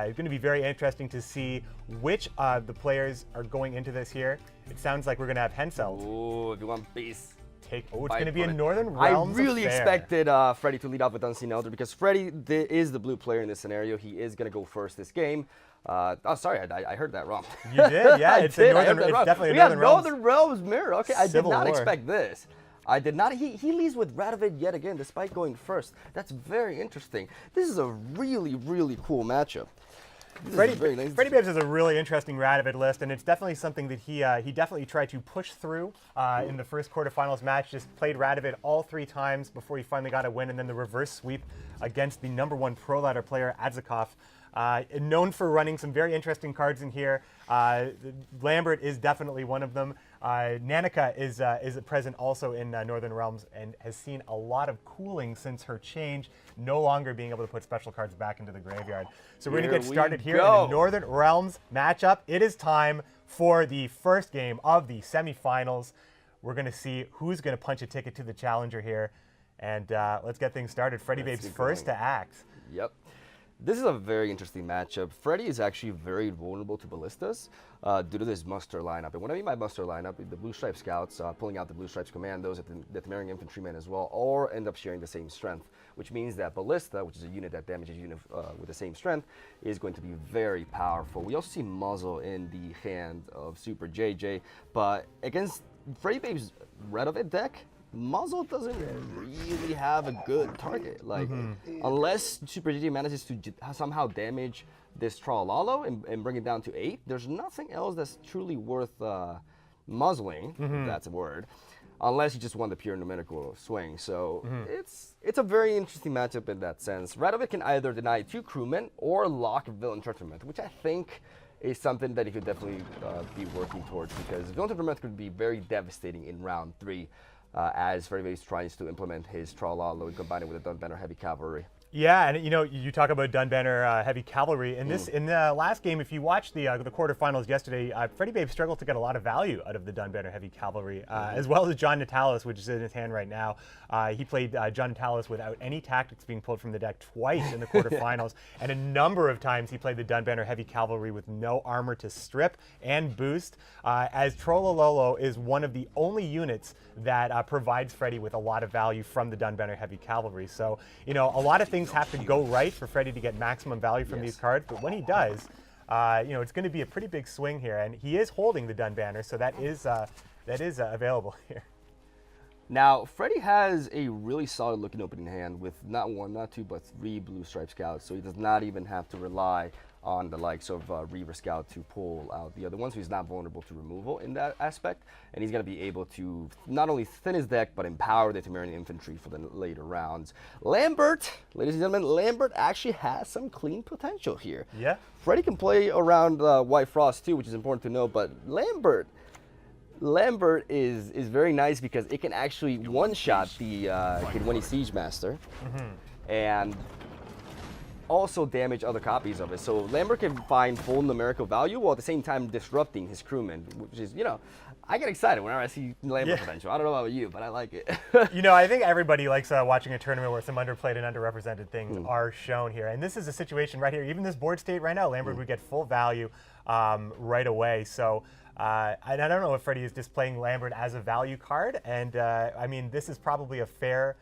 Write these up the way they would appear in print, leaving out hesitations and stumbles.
It's going to be very interesting to see which the players are going into this here. It sounds like we're going to have Henselt. Ooh, if you want base. It's going to be a Northern Realms I really affair. expected Freddy to lead off with Unseen Elder because Freddy is the blue player in this scenario. He is going to go first this game. Oh, sorry, I heard that wrong. You did? Yeah, it's definitely a Northern Realms mirror. Okay, I did not War. expect this. I did not. He leads with Radovid yet again, despite going first. That's very interesting. This is a really, really cool matchup. Freddy Babes has a really interesting Radovid list, and it's definitely something that he definitely tried to push through in the first quarterfinals match. Just played Radovid all 3 times before he finally got a win, and then the reverse sweep against the #1 pro ladder player Adzakov. Known for running some very interesting cards in here. Lambert is definitely one of them. Nanika is present also in Northern Realms and has seen a lot of cooling since her change, no longer being able to put special cards back into the graveyard. So we're going to get started here in the Northern Realms matchup. It is time for the first game of the semifinals. We're going to see who's going to punch a ticket to the challenger here. And let's get things started. Freddy Babes first to act. Yep. This is a very interesting matchup. Freddy is actually very vulnerable to ballistas due to this muster lineup. And when I mean by muster lineup, the Blue Stripe Scouts, pulling out the Blue Stripes Commandos, the Temerian Infantrymen as well, or end up sharing the same strength, which means that Ballista, which is a unit that damages unit with the same strength, is going to be very powerful. We also see Muzzle in the hand of Super JJ, but against Freddy Babe's Radovid deck, Muzzle doesn't really have a good target. Like, unless Super GG manages to somehow damage this Trololo and bring it down to 8, there's nothing else that's truly worth muzzling, if that's a word, unless you just want the pure numerical swing. So it's a very interesting matchup in that sense. Radovid can either deny 2 crewmen or lock Villain Treacherment, which I think is something that he could definitely be working towards, because Villain Treacherment could be very devastating in round 3. As Freddy Babes tries to implement his Trololo and combine it with a Dunbanner Heavy Cavalry. Yeah, and you talk about Dunbanner Heavy Cavalry. In the last game, if you watched the quarterfinals yesterday, Freddy Babes struggled to get a lot of value out of the Dunbanner Heavy Cavalry, as well as John Natalis, which is in his hand right now. He played John Natalis without any tactics being pulled from the deck twice in the quarterfinals, and a number of times he played the Dunbanner Heavy Cavalry with no armor to strip and boost, as Trollololo is one of the only units that provides Freddy with a lot of value from the Dunbanner Heavy Cavalry. So, a lot of things have to go right for Freddy to get maximum value from these cards, but when he does, it's going to be a pretty big swing here, and he is holding the Dunbanner, so that is available here. Now, Freddy has a really solid looking opening hand with not 1, not 2, but 3 Blue Stripe Scouts, so he does not even have to rely on the likes of Reaver Scout to pull out the other ones, so he's not vulnerable to removal in that aspect, and he's going to be able to not only thin his deck, but empower the Temerian Infantry for the later rounds. Lambert, ladies and gentlemen, Lambert actually has some clean potential here. Yeah. Freddy can play around White Frost too, which is important to know, but Lambert is very nice because it can actually one-shot the Kidwini Siege Master, and also damage other copies of it. So Lambert can find full numerical value while at the same time disrupting his crewmen, which is, I get excited whenever I see Lambert potential. I don't know about you, but I like it. I think everybody likes watching a tournament where some underplayed and underrepresented things are shown here. And this is a situation right here. Even this board state right now, Lambert would get full value right away. So I don't know if Freddy is just playing Lambert as a value card. And I mean, this is probably a fair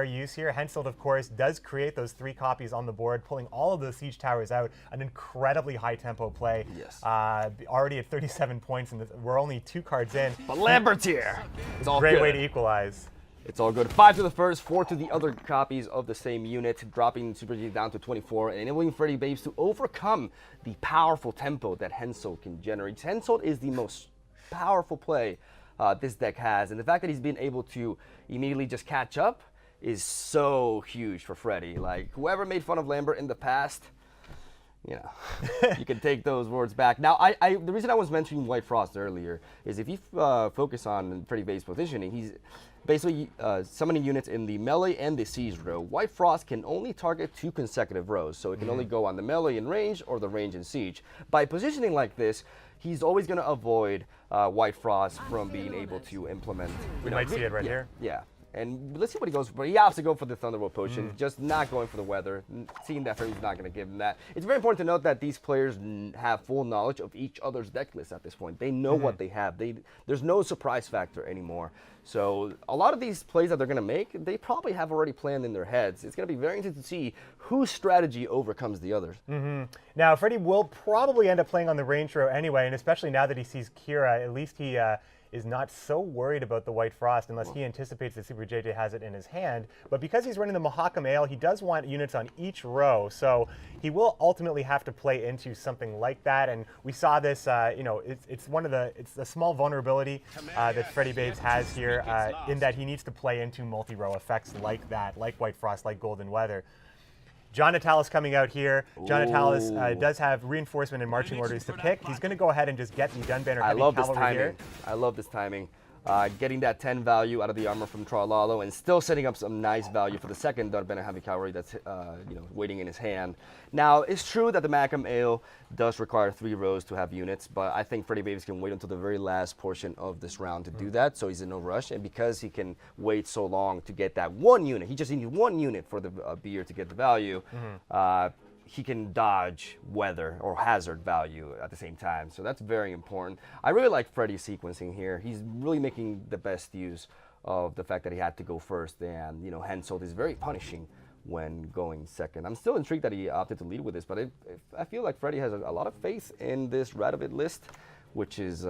use here. Henselt, of course, does create those 3 copies on the board, pulling all of those siege towers out. An incredibly high tempo play. Yes. Already at 37 points, and we're only 2 cards in. But Lambert's here. It's all great way to equalize. It's all good. 5 to the first, 4 to the other copies of the same unit, dropping Super G down to 24, and enabling Freddy Babes to overcome the powerful tempo that Henselt can generate. Henselt is the most powerful play this deck has, and the fact that he's been able to immediately just catch up is so huge for Freddy. Like, whoever made fun of Lambert in the past, you can take those words back. Now, the reason I was mentioning White Frost earlier is if you focus on Freddy Babes' positioning, he's basically summoning units in the melee and the siege row. White Frost can only target 2 consecutive rows, so it can only go on the melee and range or the range and siege. By positioning like this, he's always going to avoid White Frost from being able to implement. We might see it right here. Yeah. And let's see what he goes for. He opts to go for the Thunderbolt Potion, just not going for the weather, seeing that Freddy's not going to give him that. It's very important to note that these players have full knowledge of each other's deck list at this point. They know what they have. There's no surprise factor anymore. So a lot of these plays that they're going to make, they probably have already planned in their heads. It's going to be very interesting to see whose strategy overcomes the others. Now, Freddy will probably end up playing on the range row anyway, and especially now that he sees Kira, at least he is not so worried about the White Frost unless he anticipates that Super JJ has it in his hand. But because he's running the Mahakam Ale, he does want units on each row, so he will ultimately have to play into something like that. And we saw this, you know, it's a small vulnerability that Freddy Babes has here in that he needs to play into multi-row effects like that, like White Frost, like Golden Weather. John Natalis coming out here. John Natalis does have reinforcement and marching orders to pick. He's going to go ahead and just get the Dunbanner Heavy Cavalry here. I love this timing. Getting that 10 value out of the armor from Trololo and still setting up some nice value for the second Dunbanner Heavy Cavalry that's you know, waiting in his hand. Now, it's true that the Mahakam Ale does require 3 rows to have units, but I think Freddy Babes can wait until the very last portion of this round to do that, so he's in no rush. And because he can wait so long to get that 1 unit, he just needs 1 unit for the beer to get the value, he can dodge weather or hazard value at the same time. So that's very important. I really like Freddy's sequencing here. He's really making the best use of the fact that he had to go first, and you know, Henselt is very punishing when going second. I'm still intrigued that he opted to lead with this, but I feel like Freddy has a lot of faith in this Radovid list, which is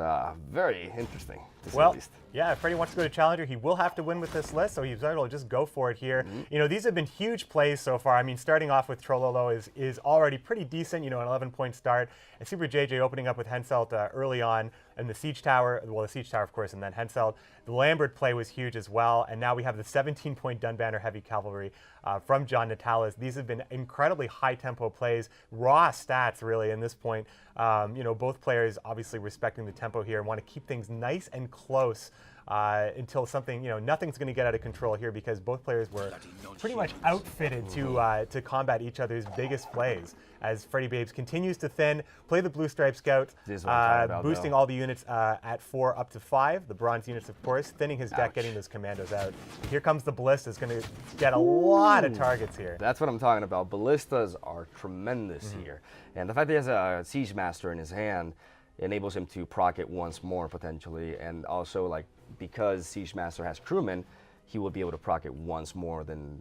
very interesting, to say the least. Yeah, if Freddy wants to go to Challenger, he will have to win with this list, so he's able to just go for it here. You know, these have been huge plays so far. I mean, starting off with Trololo is already pretty decent, you know, an 11-point start. And Super JJ opening up with Henselt early on, and the Siege Tower, well, the Siege Tower, of course, and then Henselt. The Lambert play was huge as well, and now we have the 17-point Dunbanner Heavy Cavalry from John Natalis. These have been incredibly high-tempo plays, raw stats, really, in this point. You know, both players obviously respecting the tempo here and want to keep things nice and close until something, you know, nothing's going to get out of control here, because both players were pretty much outfitted to combat each other's biggest plays. As Freddy Babes continues to thin, play the Blue Stripe Scout, boosting all the units at 4 up to 5, the bronze units, of course, thinning his deck, getting those commandos out. Here comes the Ballista, is going to get a lot of targets here. That's what I'm talking about. Ballistas are tremendous here. And the fact that he has a Siege Master in his hand enables him to proc it once more, potentially, and also, like, because Siege Master has crewmen, he will be able to proc it once more than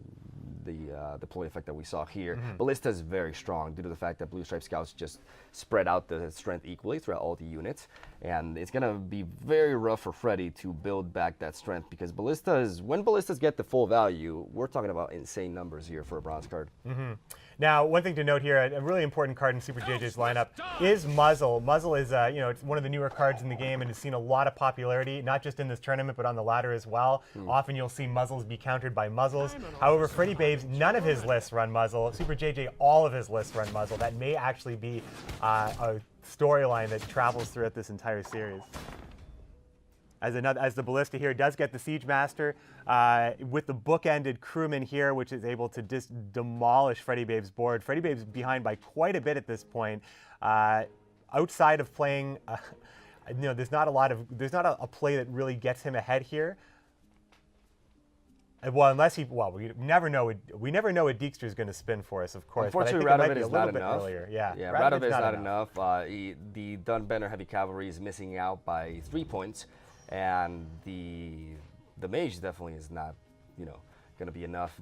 the deploy effect that we saw here. Ballista is very strong due to the fact that Blue Stripe Scouts just spread out the strength equally throughout all the units, and it's going to be very rough for Freddy to build back that strength, because when Ballistas get the full value, we're talking about insane numbers here for a bronze card. Now, one thing to note here, a really important card in Super JJ's lineup is Muzzle. Muzzle is, you know, it's one of the newer cards in the game and has seen a lot of popularity, not just in this tournament, but on the ladder as well. Often you'll see Muzzles be countered by Muzzles. However, Freddy Babes, none of his lists run Muzzle. Super JJ, all of his lists run Muzzle. That may actually be a storyline that travels throughout this entire series. As the Ballista here does get the Siege Master with the bookended crewman here, which is able to demolish Freddy Babes' board. Freddy Babes behind by quite a bit at this point. Outside of playing, you know, there's not a play that really gets him ahead here. Well, unless we never know what Deekster is going to spin for us, of course. Unfortunately, Radovid is not enough. Yeah, Radovid is not enough. The Dunbanner Heavy Cavalry is missing out by 3 points. And the mage definitely is not, you know, going to be enough.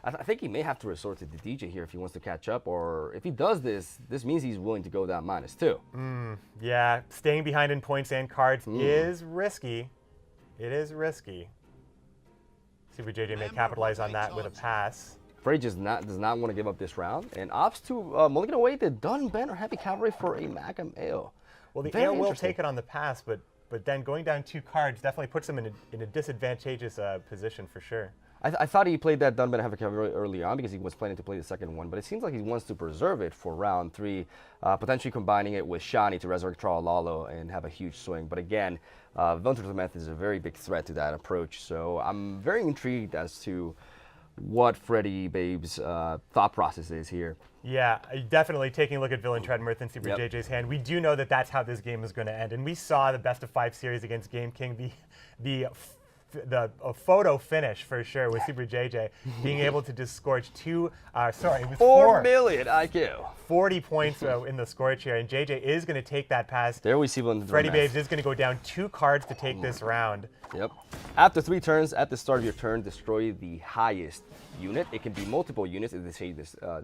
I think he may have to resort to the DJ here if he wants to catch up, or if he does this means he's willing to go down -2. Yeah, staying behind in points and cards is risky. It is risky. Super JJ may capitalize on that with a pass. Freddy does not want to give up this round, and opts to mulligan away the Dunbanner Heavy Cavalry for a Mahakam Ale. Well, the Ale will take it on the pass, but then going down 2 cards definitely puts him in a disadvantageous position for sure. I thought he played that Dunbanner Heavy Cavalry early on because he was planning to play the second one, but it seems like he wants to preserve it for round 3, potentially combining it with Shani to resurrect Trololo and have a huge swing. But again, Venture Method is a very big threat to that approach, so I'm very intrigued as to what Freddy Babes' thought process is here. Yeah, definitely taking a look at Villain Treadmirth and Super JJ's hand. We do know that that's how this game is going to end, and we saw the best of 5 series against Game King. The a photo finish for sure with Super JJ being able to just scorch it was 4 million IQ. 40 points in the scorch here, and JJ is going to take that pass. There we see one. Freddy Babes is going to go down 2 cards to take this round. Yep. After 3 turns, at the start of your turn, destroy the highest unit. It can be multiple units if they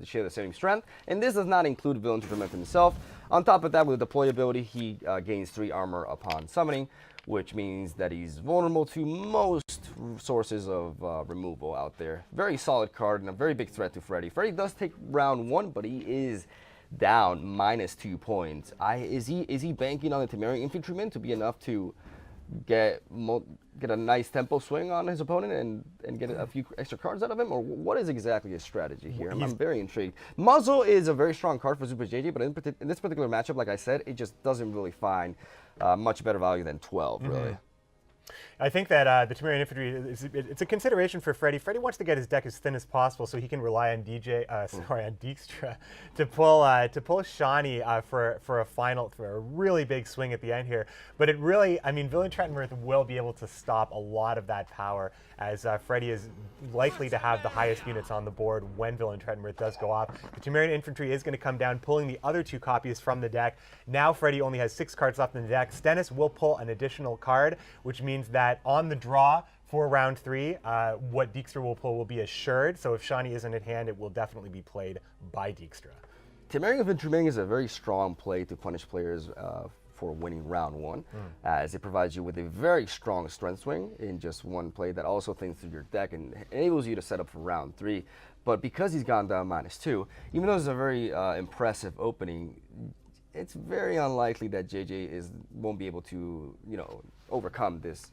share the same strength, and this does not include Villain Torment himself. On top of that, with the deploy ability, he gains 3 armor upon summoning, which means that he's vulnerable to most sources of removal out there. Very solid card and a very big threat to Freddy. Freddy does take round 1, but he is down -2 points. Is he banking on the Temerian Infantryman to be enough to get a nice tempo swing on his opponent and get a few extra cards out of him? Or what is exactly his strategy here? I'm very intrigued. Muzzle is a very strong card for Super JJ, but in this particular matchup, like I said, it just doesn't really find much better value than 12, really. I think that the Temerian Infantry, it's a consideration for Freddy. Freddy wants to get his deck as thin as possible so he can rely on on Dijkstra to pull Shani for a really big swing at the end here. But it really, I mean, Villain Trentonworth will be able to stop a lot of that power, as Freddy is likely to have the highest units on the board when Villain Trentonworth does go off. The Temerian Infantry is going to come down, pulling the other 2 copies from the deck. Now Freddy only has 6 cards left in the deck. Stennis will pull an additional card, which means that on the draw for round 3, what Dijkstra will pull will be assured. So if Shani isn't at hand, it will definitely be played by Dijkstra. Temerian Infantryman is a very strong play to punish players for winning round 1, as it provides you with a very strong strength swing in just one play that also thinks through your deck and enables you to set up for round 3. But because he's gone down -2, even though it's a very impressive opening, it's very unlikely that JJ won't be able to, overcome this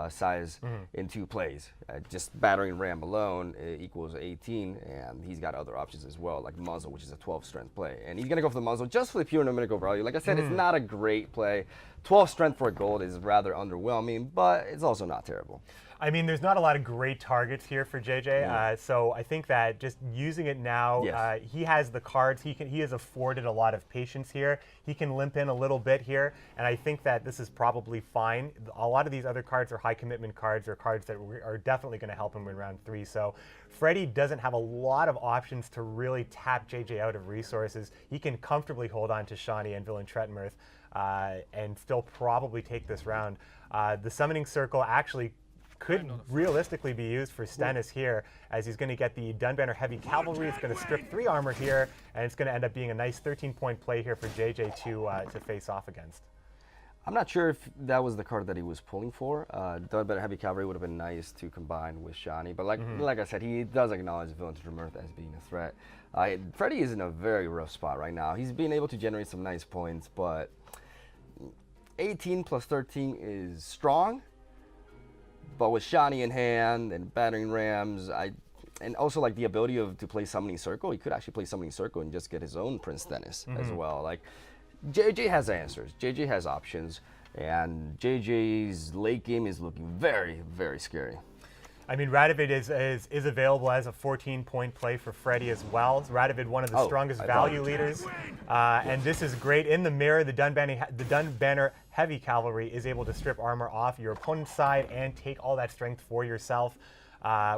size in 2 plays. Just battering ram alone equals 18, and he's got other options as well, like muzzle, which is a 12 strength play. And he's gonna go for the muzzle just for the pure numerical value. Like I said, it's not a great play. 12 strength for a gold is rather underwhelming, but it's also not terrible. I mean, there's not a lot of great targets here for JJ, so I think that just using it now, he has the cards. He is afforded a lot of patience here. He can limp in a little bit here, and I think that this is probably fine. A lot of these other cards are high commitment cards, or cards that are definitely going to help him in round 3. So Freddy doesn't have a lot of options to really tap JJ out of resources. He can comfortably hold on to Shani and Villain Trentonworth and still probably take this round. The Summoning Circle actually could realistically be used for Stennis here, as he's going to get the Dunbanner Heavy Cavalry. It's going to strip 3 armor here, and it's going to end up being a nice 13-point play here for JJ to face off against. I'm not sure if that was the card that he was pulling for. Dunbanner Heavy Cavalry would have been nice to combine with Shani, but like I said, he does acknowledge Villain Trentonworth as being a threat. Freddy is in a very rough spot right now. He's been able to generate some nice points, but 18 plus 13 is strong. But with Shani in hand and battering rams, and also like the ability to play Summoning Circle, he could actually play Summoning Circle and just get his own Prince Stennis as well. Like, JJ has answers, JJ has options, and JJ's late game is looking very, very scary. I mean, Radovid is available as a 14-point play for Freddy as well. Radovid, one of the strongest value leaders, and this is great. In the mirror, the Dunbanner Heavy Cavalry is able to strip armor off your opponent's side and take all that strength for yourself,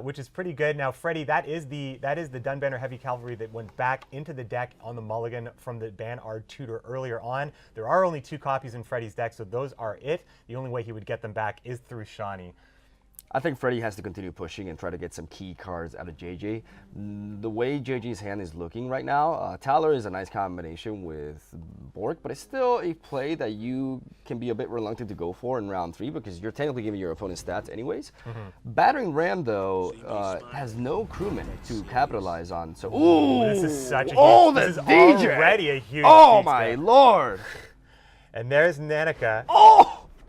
which is pretty good. Now, Freddy, that is the Dunbanner Heavy Cavalry that went back into the deck on the mulligan from the Banard tutor earlier on. There are only 2 copies in Freddy's deck, so those are it. The only way he would get them back is through Shani. I think Freddy has to continue pushing and try to get some key cards out of JJ. The way JJ's hand is looking right now, Taller is a nice combination with Bork, but it's still a play that you can be a bit reluctant to go for in round 3 because you're technically giving your opponent stats anyways. Battering Ram, though, has no crewmen to capitalize on. So, this is such a huge, this is already a huge my lord! And there's Nanika.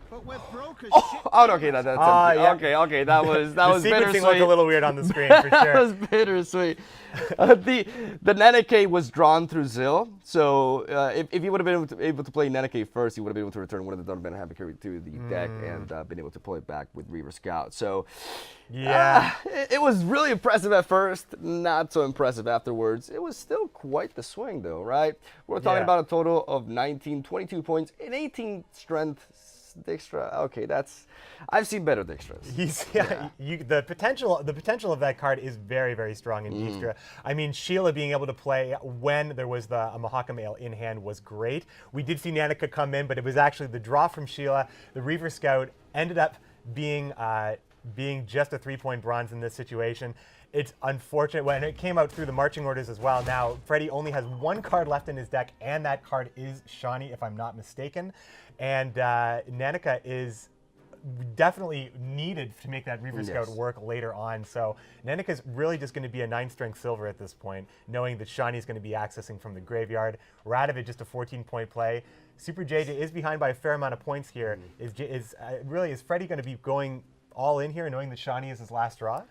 But we're broke as shit. Okay, that's empty. Okay, that was the bittersweet. sequencing looked a little weird on the screen for sure. That was bittersweet. The Neneke was drawn through Zill, so if he would have been able to play Neneke first, he would have been able to return one of the Dunbanner Heavy Cavalry to the deck and been able to pull it back with Reaver Scout. So yeah, it was really impressive at first, not so impressive afterwards. It was still quite the swing, though, right? We're talking about a total of 22 points and 18 strength. Dijkstra. Okay, I've seen better Dijkstras. The potential of that card is very, very strong in Dijkstra. I mean, Sheila being able to play when there was a Mahaka Mail in hand was great. We did see Nanika come in, but it was actually the draw from Sheila. The Reaver Scout ended up being just a 3-point bronze in this situation. It's unfortunate when it came out through the marching orders as well. Now, Freddie only has one card left in his deck, and that card is Shawnee, if I'm not mistaken. And Nanika is definitely needed to make that Reaver Scout work later on. So Nanika's really just going to be a 9-strength silver at this point, knowing that Shawnee is going to be accessing from the graveyard. Radovid just a 14-point play. Super JJ is behind by a fair amount of points here. Is Freddie going to be going all in here, knowing that Shawnee is his last draw?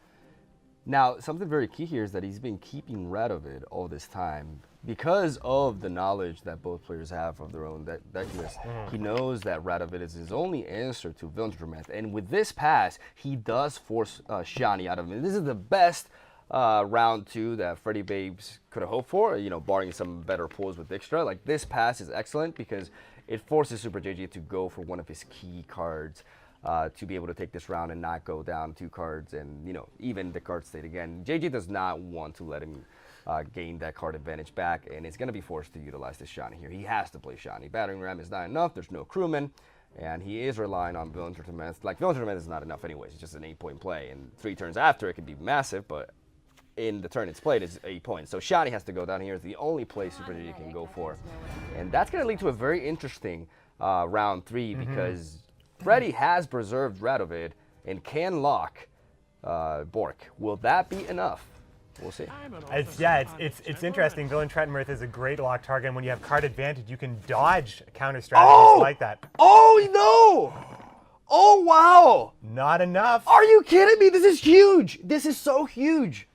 Now, something very key here is that he's been keeping Radovid all this time because of the knowledge that both players have of their own deck list. He knows that Radovid is his only answer to Vilnius, and with this pass, he does force Shawnee out of him. This is the best round 2 that Freddie Babes could have hoped for, barring some better pulls with Dijkstra. Like, this pass is excellent because it forces Super JJ to go for one of his key cards. To be able to take this round and not go down 2 cards and, even the card state again. JJ does not want to let him gain that card advantage back, and it's going to be forced to utilize this Shawnee here. He has to play Shawnee. Battering Ram is not enough. There's no crewman, and he is relying on Vilnius. Like, Vilnius is not enough anyways. It's just an 8-point play, and 3 turns after it can be massive, but in the turn it's played, it's 8 points. So Shawnee has to go down here. It's the only play Super JJ can go for, and that's going to lead to a very interesting round 3 because Freddie has preserved Radovid and can lock Bork. Will that be enough? We'll see. It's interesting. Villain Trettenmirth is a great lock target, and when you have card advantage, you can dodge counter strategies like that. Oh, no! Oh, wow! Not enough. Are you kidding me? This is huge. This is so huge.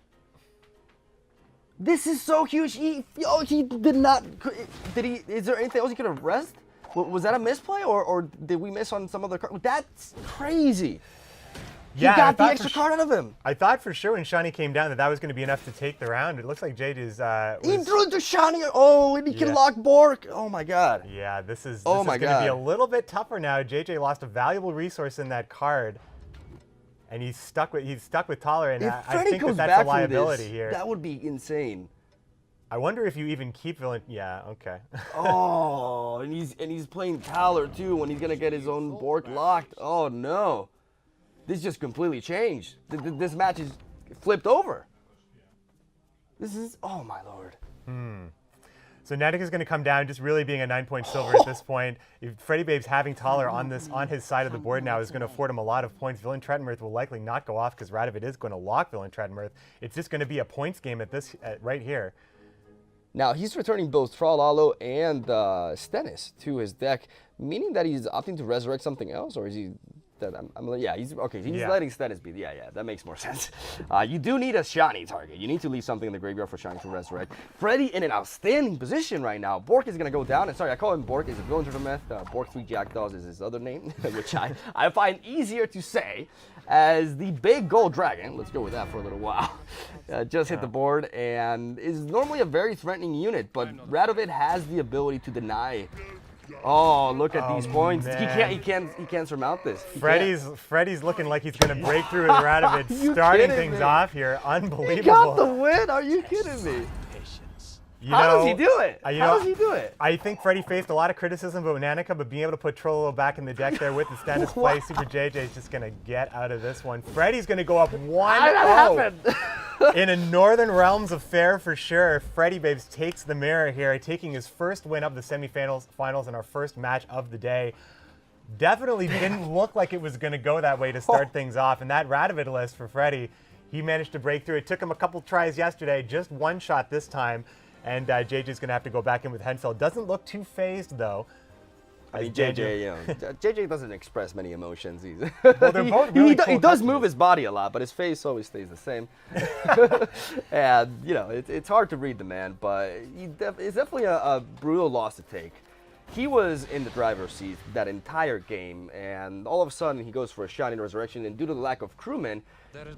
This is so huge. He did not. Is there anything else he could have rest? Was that a misplay, or did we miss on some other card? That's crazy. He got the extra card out of him. I thought for sure when Shawnee came down that was going to be enough to take the round. It looks like JJ's he drew into Shawnee. Oh, and he can lock Bork. Oh, my God. Yeah, this is going to be a little bit tougher now. JJ lost a valuable resource in that card, and he's stuck with Taller, and I think that's a liability here. That would be insane. I wonder if you even keep Villain. Yeah, okay. Oh, and he's playing Taller too when he's gonna get his own Bork locked. Oh no, this just completely changed. This match is flipped over. This is, oh my lord. So Natic is going to come down, just really being a 9-point silver at this point. If Freddie Babes having Taller on his side of the board now is going to afford him a lot of points. Villain Trettenmirth will likely not go off because Radovid is going to lock Villain Trettenmirth. It's just going to be a points game right here. Now, he's returning both Trololo and Stennis to his deck, meaning that he's opting to resurrect something else, or is he... He's letting Stennis be. Yeah, that makes more sense. You do need a Shawnee target. You need to leave something in the graveyard for Shawnee to resurrect. Freddie in an outstanding position right now. Bork is going to go down. And sorry, I call him Bork. It's a Villain Trettenmirth. Bork 3 Jackdaws is his other name, which I find easier to say as the big gold dragon. Let's go with that for a little while. Just hit the board and is normally a very threatening unit, but Radovid has the ability to deny. Oh, look at these points. Man. He can't surmount this. Freddie's looking like he's going to break through with Radovid, starting things off here. Unbelievable. He got the win. Are you kidding me? How does he do it? How does he do it? I think Freddie faced a lot of criticism about Nanika, but being able to put Trollo back in the deck there with the Stennis play, Super JJ is just going to get out of this one. Freddie's going to go up 1-0 in a Northern Realms affair for sure. Freddie Babes takes the mirror here, taking his first win of the semifinals in our first match of the day. Definitely didn't look like it was going to go that way to start things off, and that Radovid list for Freddie, he managed to break through. It took him a couple tries yesterday, just one shot this time. And JJ's going to have to go back in with Henselt. Doesn't look too phased, though. I mean, JJ doesn't express many emotions. Well, they're both really cool he does move his body a lot, but his face always stays the same. And, it's hard to read the man, but it's definitely a brutal loss to take. He was in the driver's seat that entire game, and all of a sudden he goes for a Shining Resurrection, and due to the lack of crewmen,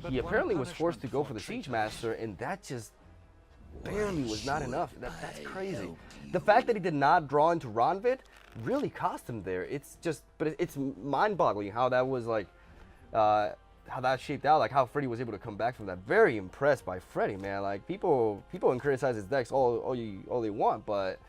he apparently was forced to go for the Siege Master, and that just... barely was not enough. That's crazy. The fact that he did not draw into Ronvid really cost him there. It's just, but it's mind-boggling how that was like, how that shaped out, like how Freddy was able to come back from that. Very impressed by Freddy, man. Like people can criticize his decks all they want, but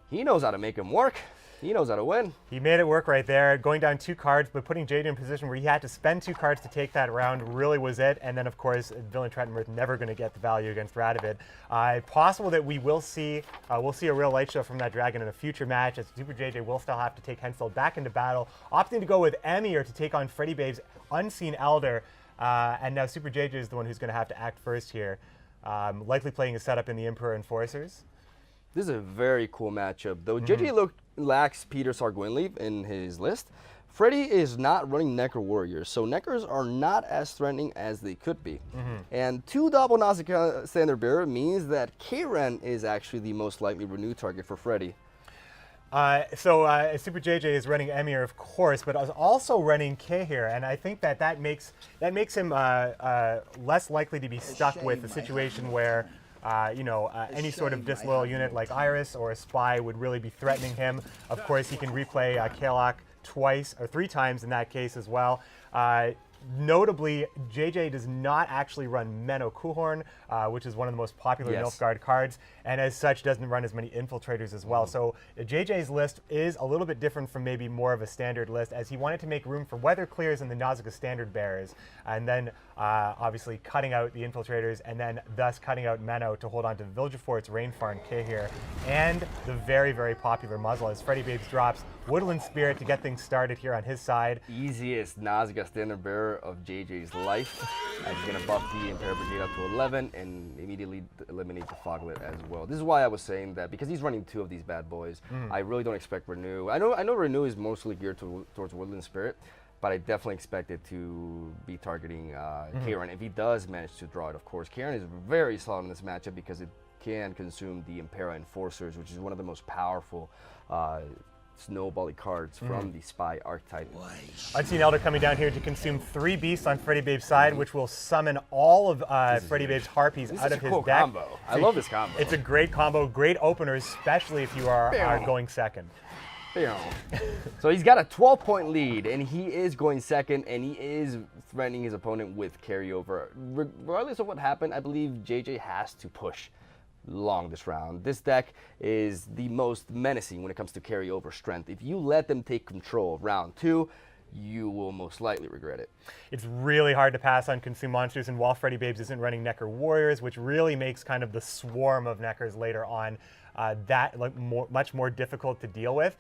he knows how to make them work. He knows how to win. He made it work right there, going down 2 cards, but putting JJ in a position where he had to spend 2 cards to take that round really was it. And then, of course, Villain Trentonworth never going to get the value against Radovid. Possible that we will see a real light show from that dragon in a future match, as Super JJ will still have to take Henselt back into battle, opting to go with Emir to take on Freddy Babe's Unseen Elder. And now Super JJ is the one who's going to have to act first here, likely playing a setup in the Emperor Enforcers. This is a very cool matchup, though. JJ lacks Peter Gwent in his list. Freddy is not running Necker Warriors, so Neckers are not as threatening as they could be. And 2 double Nausicaa Standard Bearer means that Karen is actually the most likely renew target for Freddy. Super JJ is running Emir, of course, but is also running K here, and I think that makes him less likely to be stuck with a situation where any sort of disloyal unit like Iris or a Spy would really be threatening him. Of course, he can replay Kalak twice or 3 times in that case as well. Notably, JJ does not actually run Menno Kuhorn, which is one of the most popular Nilfgaard cards, and as such doesn't run as many infiltrators as well. So JJ's list is a little bit different from maybe more of a standard list, as he wanted to make room for Weather Clears and the Nausicaa Standard Bearers, and then obviously cutting out the infiltrators, and then thus cutting out Menno to hold on to Vilgefort's Rainfarn K here, and the very, very popular Muzzle as Freddy Babes drops Woodland Spirit to get things started here on his side. Easiest Nausicaa Standard Bearer of JJ's life. He's going to buff the Imperial Brigade up to 11 and immediately eliminate the Foglet as well. This is why I was saying that, because he's running 2 of these bad boys, I really don't expect Renew. I know Renew is mostly geared towards Woodland Spirit, but I definitely expect it to be targeting Karen if he does manage to draw it, of course. Karen is very solid in this matchup because it can consume the Impera Enforcers, which is one of the most powerful snowbally cards from the Spy archetype. Unseen Elder coming down here to consume 3 beasts on Freddy Babe's side, which will summon all of Freddy Babe's Harpies out of his cool deck. Combo. I love this combo. It's a great combo, great opener, especially if you are going second. So he's got a 12-point lead, and he is going second, and he is threatening his opponent with carryover. Regardless of what happened, I believe JJ has to push long this round. This deck is the most menacing when it comes to carryover strength. If you let them take control of round 2, you will most likely regret it. It's really hard to pass on Consume Monsters, and while Freddy Babes isn't running Necker Warriors, which really makes kind of the swarm of Neckers later on much more difficult to deal with.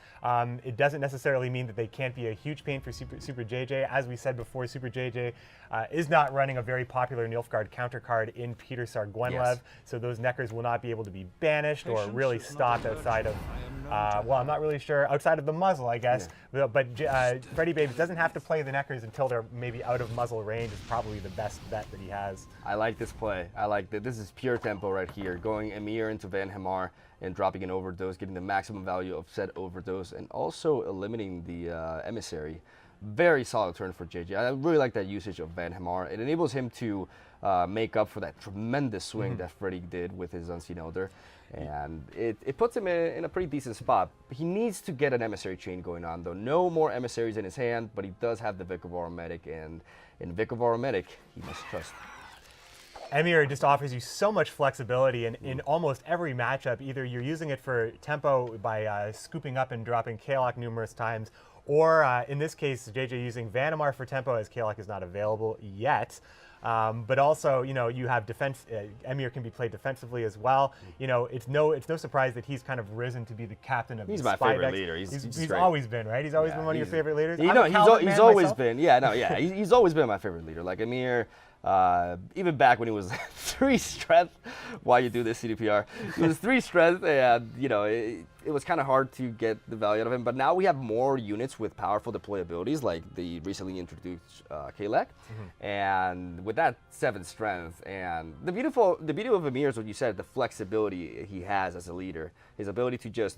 It doesn't necessarily mean that they can't be a huge pain for Super JJ. As we said before, Super JJ is not running a very popular Nilfgaard counter card in Peter Gwentlev, so those Neckers will not be able to be banished or really stopped outside of, well, I'm not really sure, outside of the muzzle, I guess. Yeah. But Freddy Babes doesn't have to play the Neckers until they're maybe out of muzzle range. Is probably the best bet that he has. I like this play. I like that. This is pure tempo right here. Going Emir into Van Hemar and dropping an overdose, getting the maximum value of said overdose, and also eliminating the emissary. Very solid turn for JJ. I really like that usage of Van Hemar. It enables him to make up for that tremendous swing that Freddy did with his Unseen Elder. And it puts him in a pretty decent spot. He needs to get an emissary chain going on, though. No more emissaries in his hand, but he does have the Vic of Aromatic, and in Vic of Aromatic, he must trust. Emir just offers you so much flexibility in almost every matchup. Either you're using it for tempo by scooping up and dropping Kalak numerous times, or in this case, JJ using Vanamar for tempo, as Kalak is not available yet. But also, you have defense. Emir can be played defensively as well. It's no surprise that he's kind of risen to be the captain of the Spy decks. He's my favorite leader. He's always been, right? He's always been one of your favorite leaders. He's always been. He's always been my favorite leader. Like Emir. Even back when he was 3 strength, why you do this CDPR? It was 3 strength, and it was kind of hard to get the value out of him. But now we have more units with powerful deployabilities, like the recently introduced Kalak, and with that 7 strength, and the beauty of Emir is what you said, the flexibility he has as a leader, his ability to just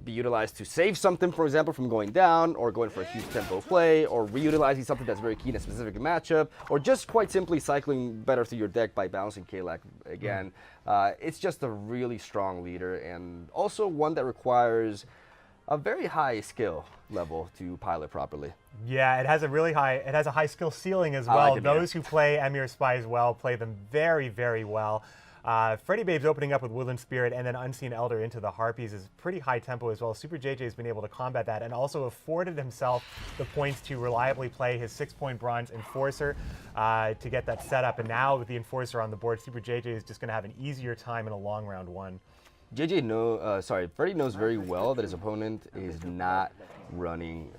be utilized to save something, for example, from going down, or going for a huge tempo play, or reutilizing something that's very key in a specific matchup, or just quite simply cycling better through your deck by bouncing Kalak again. It's just a really strong leader, and also one that requires a very high skill level to pilot properly. Yeah, it has a high skill ceiling as I well. like it, yeah. Those who play Emir Spies well play them very, very well. Freddy Babes opening up with Woodland Spirit and then Unseen Elder into the Harpies is pretty high tempo as well. Super JJ has been able to combat that and also afforded himself the points to reliably play his 6-point bronze Enforcer to get that set up. And now with the Enforcer on the board, Super JJ is just going to have an easier time in a long round one. Freddy knows very well that his opponent is not running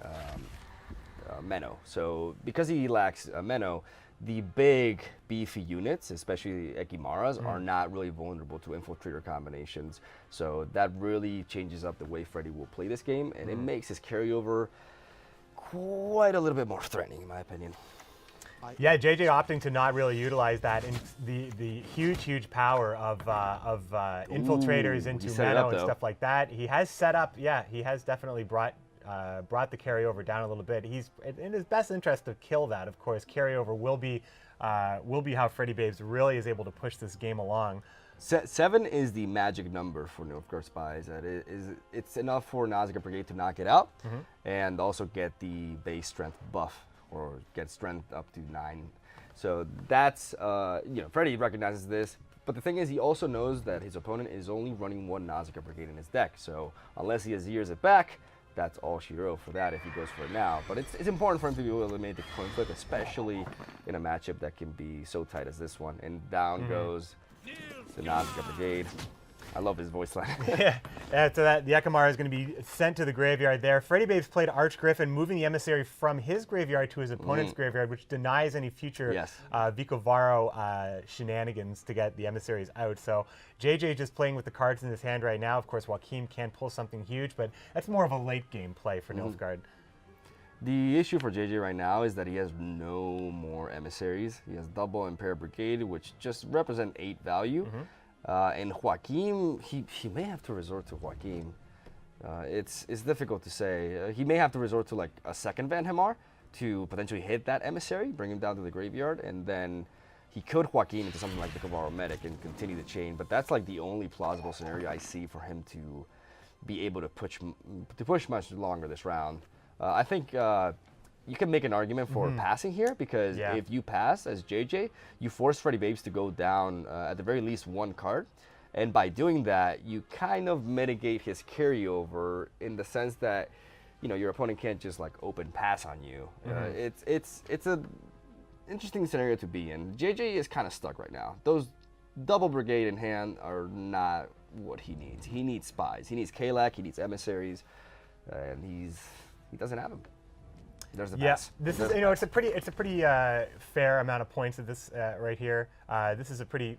Menno. So because he lacks Menno, the big, beefy units, especially Ekimaras, are not really vulnerable to Infiltrator combinations. So that really changes up the way Freddy will play this game, and it makes his carryover quite a little bit more threatening, in my opinion. Yeah, JJ opting to not really utilize that in the huge power of infiltrators into Menno and stuff like that. He has set up, he has definitely brought the carryover down a little bit. He's in his best interest to kill that. Of course, carryover will be how Freddy Babes really is able to push this game along. 7 is the magic number for Nilfgaard Spies. It's enough for Nausicaa Brigade to knock it out and also get the base strength buff, or get strength up to 9. So that's, Freddy recognizes this, but the thing is he also knows that his opponent is only running 1 Nausicaa Brigade in his deck. So unless he Azirs it back, that's all she wrote for that if he goes for it now. But it's important for him to be able to make the coin flip, especially in a matchup that can be so tight as this one. And down goes the Nausicaa Brigade. I love his voice line. So that the Ekamara is going to be sent to the graveyard there. Freddy Babes played Arch Griffin, moving the emissary from his graveyard to his opponent's graveyard, which denies any future Vicovaro shenanigans to get the emissaries out. So JJ just playing with the cards in his hand right now. Of course, Joaquim can pull something huge, but that's more of a late game play for Nilfgaard. The issue for JJ right now is that he has no more emissaries. He has double Imperial Brigade, which just represent 8 value. And Joaquim, he may have to resort to Joaquim. It's difficult to say. He may have to resort to like a second Van Hemar to potentially hit that emissary, bring him down to the graveyard, and then he could Joaquim into something like the Cavaro Medic and continue the chain. But that's like the only plausible scenario I see for him to be able to push much longer this round. I think you can make an argument for passing here, because if you pass as JJ, you force Freddy Babes to go down at the very least 1 card. And by doing that, you kind of mitigate his carryover in the sense that, your opponent can't just like open pass on you. It's a interesting scenario to be in. JJ is kind of stuck right now. Those double brigade in hand are not what he needs. He needs spies. He needs Kalak. He needs emissaries, and he doesn't have them. There's the pass. This is it's a pretty fair amount of points of this right here. This is a pretty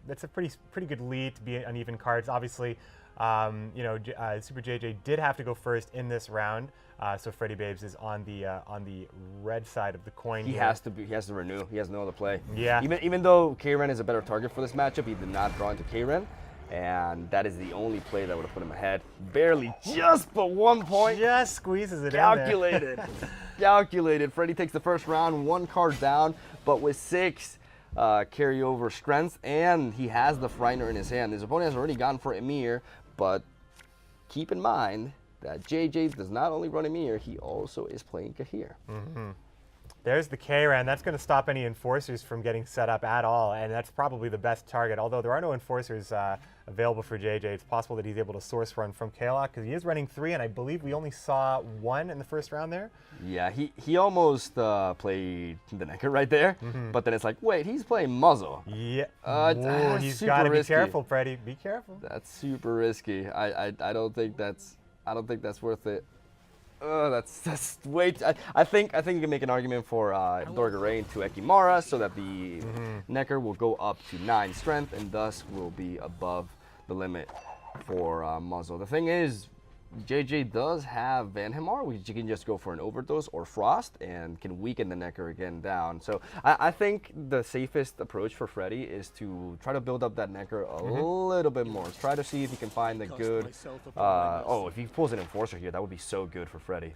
good lead to be uneven cards. Obviously, Super JJ did have to go first in this round, so Freddy Babes is on the red side of the coin. He has to renew. He has no other play. Yeah. Even though K-Ren is a better target for this matchup, he did not draw into K-Ren. And that is the only play that would have put him ahead. Barely, just but 1 point. Just squeezes it Calculated. Calculated. Freddy takes the first round, 1 card down, but with 6 carryover strength, and he has the Frightener in his hand. His opponent has already gone for Emir, but keep in mind that JJ does not only run Emir, he also is playing Kahir. There's the K-Ran. That's going to stop any Enforcers from getting set up at all, and that's probably the best target. Although there are no Enforcers available for JJ, it's possible that he's able to source run from Kalak, because he is running 3, and I believe we only saw 1 in the first round there. Yeah, he almost played the Necker right there, but then it's like, wait, he's playing Muzzle. Yeah, he's got to be careful, Freddy. Be careful. That's super risky. I don't think that's worth it. That's way. I think you can make an argument for Dorgarain to Ekimara, so that the Necker will go up to 9 strength and thus will be above the limit for Muzzle. The thing is, JJ does have Vanhamar, which you can just go for an Overdose or Frost and can weaken the Necker again down. So I think the safest approach for Freddy is to try to build up that Necker a little bit more. Try to see if he can find the good. If he pulls an Enforcer here, that would be so good for Freddy.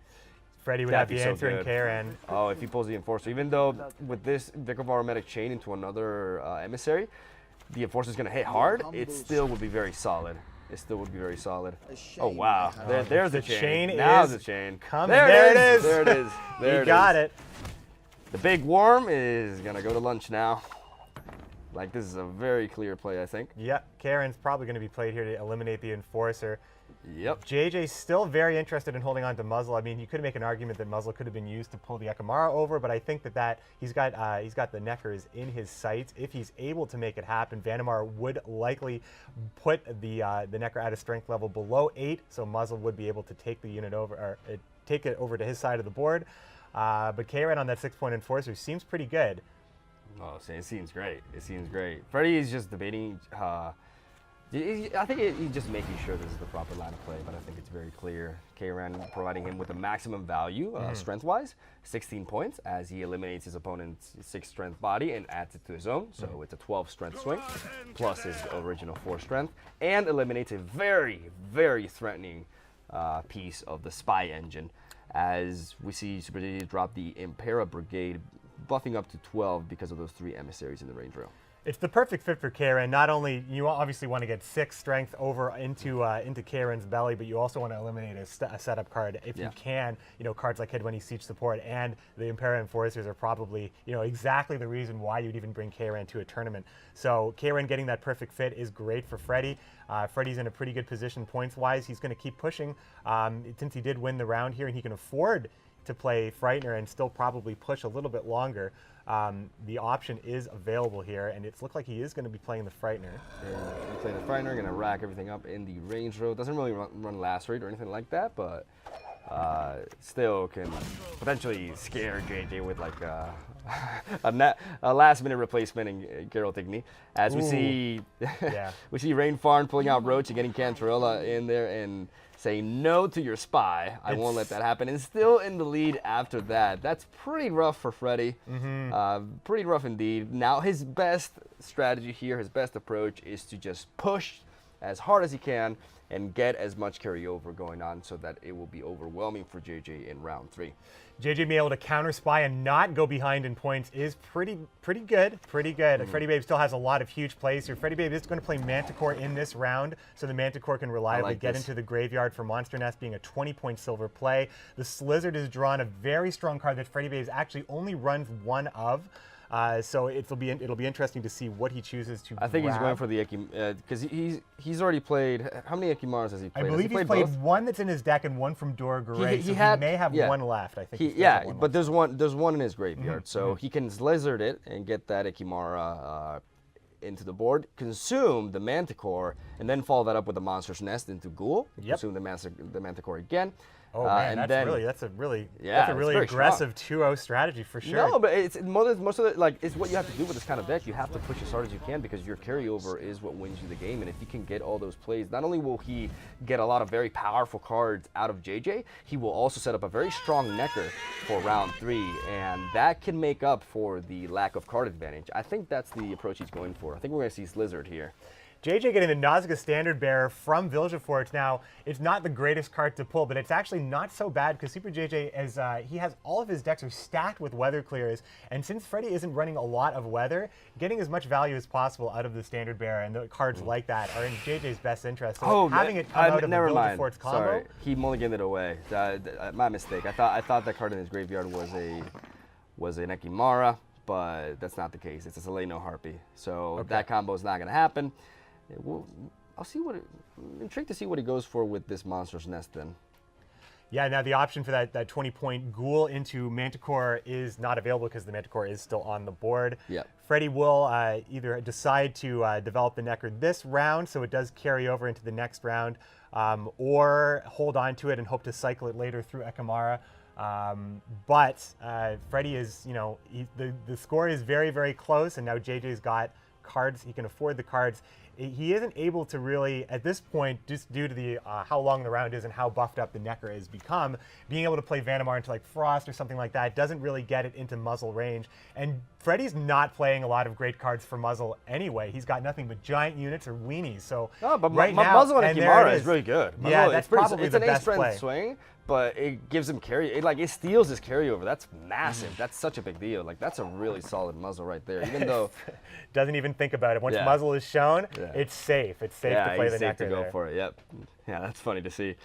Freddy would have the answer in Karen. Oh, if he pulls the Enforcer, even though with this Vic of Aromatic Chain into another Emissary, the Enforcer is going to hit hard, it still would be very solid. It still would be very solid. Oh, wow. There's the chain. Now the chain. Coming. There it is. There it is. There he got it. The big worm is going to go to lunch now. Like, this is a very clear play, I think. Yep. Karen's probably going to be played here to eliminate the Enforcer. Yep. JJ's still very interested in holding on to Muzzle. I mean, you could make an argument that Muzzle could have been used to pull the Ekamara over, but I think that he's got the Neckers in his sights. If he's able to make it happen, Vanhamar would likely put the Necker at a strength level below 8, so Muzzle would be able to take the unit over, or take it over to his side of the board. But K-Red on that 6-point Enforcer seems pretty good. Oh, it seems great. It seems great. Freddy is just debating. I think he's just making sure this is the proper line of play, but I think it's very clear. K-Ran providing him with the maximum value, strength-wise, 16 points, as he eliminates his opponent's 6-strength body and adds it to his own. So it's a 12-strength swing, plus his original 4-strength, and eliminates a very, very threatening piece of the Spy Engine, as we see Super JJ drop the Impera Brigade, buffing up to 12 because of those 3 emissaries in the range rail. It's the perfect fit for Karen. Not only you obviously want to get 6 strength over into Karen's belly, but you also want to eliminate a setup card if you can. You know, cards like Headwindy Siege Support and the Impera Enforcers are probably exactly the reason why you'd even bring Karen to a tournament. So Karen getting that perfect fit is great for Freddy. Freddy's in a pretty good position points-wise. He's going to keep pushing since he did win the round here, and he can afford to play Frightener and still probably push a little bit longer. The option is available here, and it's looked like he is going to be playing the Frightener. He's playing the Frightener, going to rack everything up in the range row. Doesn't really run last rate or anything like that, but still can potentially scare JJ with like a last-minute replacement in Geralt Igni. As we see, we see Rain Farn pulling out Roach and getting Cantarella in there and saying no to your spy. I won't let that happen. And still in the lead after that. That's pretty rough for Freddy. Pretty rough indeed. Now his best strategy here, his best approach is to just push as hard as he can and get as much carryover going on so that it will be overwhelming for JJ in round 3. JJ being able to counter spy and not go behind in points is pretty good. Freddy Babe still has a lot of huge plays here. Freddy Babe is going to play Manticore in this round, so the Manticore can reliably get into the graveyard for Monster Nest, being a 20-point silver play. The Slizzard is drawn, a very strong card that Freddy Babe actually only runs one of. So it'll be interesting to see what he chooses to. I think he's going for the because he's already played. How many Ekimaras has he played? I believe he's played one that's in his deck and one from Dora Garay. He may have one left. I think. But there's one in his graveyard, so he can Slizzard it and get that Ekimara into the board, consume the Manticore, and then follow that up with the Monster's Nest into Ghoul. Consume the Manticore again. Oh man, that's a really aggressive 2-0 strategy for sure. No, but it's most of it, it's what you have to do with this kind of deck. You have to push as hard as you can because your carryover is what wins you the game. And if you can get all those plays, not only will he get a lot of very powerful cards out of JJ, he will also set up a very strong Necker for round 3, and that can make up for the lack of card advantage. I think that's the approach he's going for. I think we're going to see Slizzard here. JJ getting the Nausicaa Standard Bearer from Vilgefortz. Now, it's not the greatest card to pull, but it's actually not so bad because Super JJ, he has all of his decks are stacked with Weather Clears, and since Freddy isn't running a lot of Weather, getting as much value as possible out of the Standard Bearer and the cards like that are in JJ's best interest. So having it come out of the Vilgefortz combo. Sorry, he mulliganed it away. My mistake. I thought that card in his graveyard was an Ekimara, but that's not the case. It's a Seleno Harpy. So that combo is not going to happen. I'm intrigued to see what he goes for with this Monster's Nest then. Yeah, now the option for that 20-point Ghoul into Manticore is not available because the Manticore is still on the board. Freddy will either decide to develop the Necker this round, so it does carry over into the next round, or hold on to it and hope to cycle it later through Ekamara. But Freddy is, the score is very, very close, and now JJ's got cards. He can afford the cards. He isn't able to really, at this point, just due to the how long the round is and how buffed up the Necker has become, being able to play Vanamar into like Frost or something like that doesn't really get it into muzzle range. And Freddy's not playing a lot of great cards for muzzle anyway. He's got nothing but giant units or weenies. So but right now, muzzle on a and there Kimara it is really good. Yeah, Muzzle, that's it's pretty, probably it's the an best 8 play. strength swing, but it gives him carry. It steals his carryover. That's massive. That's such a big deal. Like that's a really solid muzzle right there. Even though doesn't even think about it. Once Yeah. muzzle is shown, Yeah. it's safe. It's safe to play he's the safe Necker to go there. for it. Yep. Yeah, that's funny to see.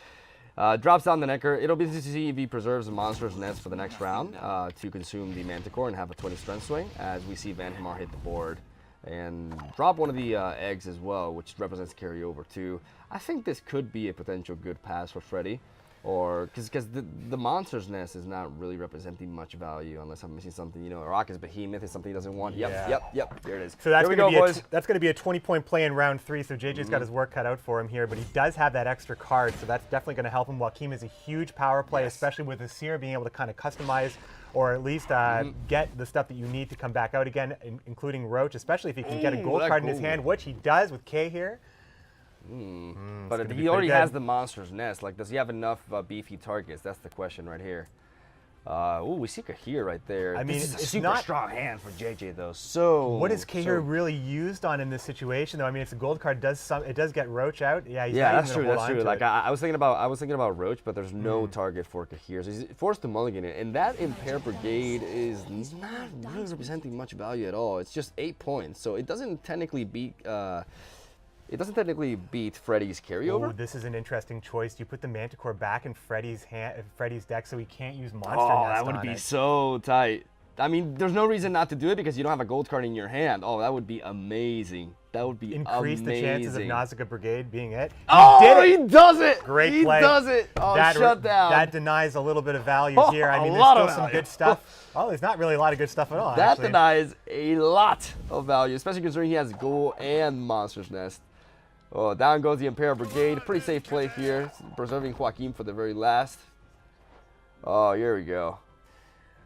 Drops down the Necker. It'll be interesting to see if he preserves the monster's nest for the next round to consume the Manticore and have a 20 strength swing, as we see Vanhamar hit the board and drop one of the eggs as well, which represents carryover too. I think this could be a potential good pass for Freddy, or because the monster's nest is not really representing much value unless I'm missing something. You know, Araka's Behemoth is something he doesn't want. Yeah. Yep. There it is. So that's Here we going go, to be boys. that's going to be a 20-point play in round 3. So JJ's got his work cut out for him here, but he does have that extra card, so that's definitely going to help him. Joaquim is a huge power play, Yes. especially with the Seer being able to kind of customize or at least get the stuff that you need to come back out again, including Roach, especially if he can get a gold that card in his gold. hand, which he does with K here. But gonna be he already pretty has good. the monster's nest. Like, does he have enough beefy targets? That's the question right here. We see Kahir right there. I mean, this is a it's super not- strong hand for JJ though. So What is Kahir really used on in this situation, though? I mean, it's a gold card. It does get Roach out. Yeah, he's not that's even true. gonna hold That's on true. to Like it. I was thinking about Roach, but there's no target for Kahir. So he's forced to mulligan it, and that Impair Brigade is not really representing much value at all. It's just 8 points, so it doesn't technically beat. It doesn't technically beat Freddy's carryover. Oh, this is an interesting choice. You put the Manticore back in Freddy's deck, so he can't use Monster Oh, Nest that would on be it. so tight. I mean, there's no reason not to do it because you don't have a gold card in your hand. Oh, that would be amazing. That would be Increase amazing. the chances of Nausicaa Brigade being it. He Oh, did it. he does it! Great he play. does it! Oh, shut down. That denies a little bit of value Oh, here. I a mean, lot there's of still some value. good stuff. Oh, there's not really a lot of good stuff at all, That actually. denies a lot of value, especially considering he has Ghoul and Monster's Nest. Oh, down goes the Imperial Brigade. Pretty safe play here, preserving Joaquim for the very last. Oh, here we go.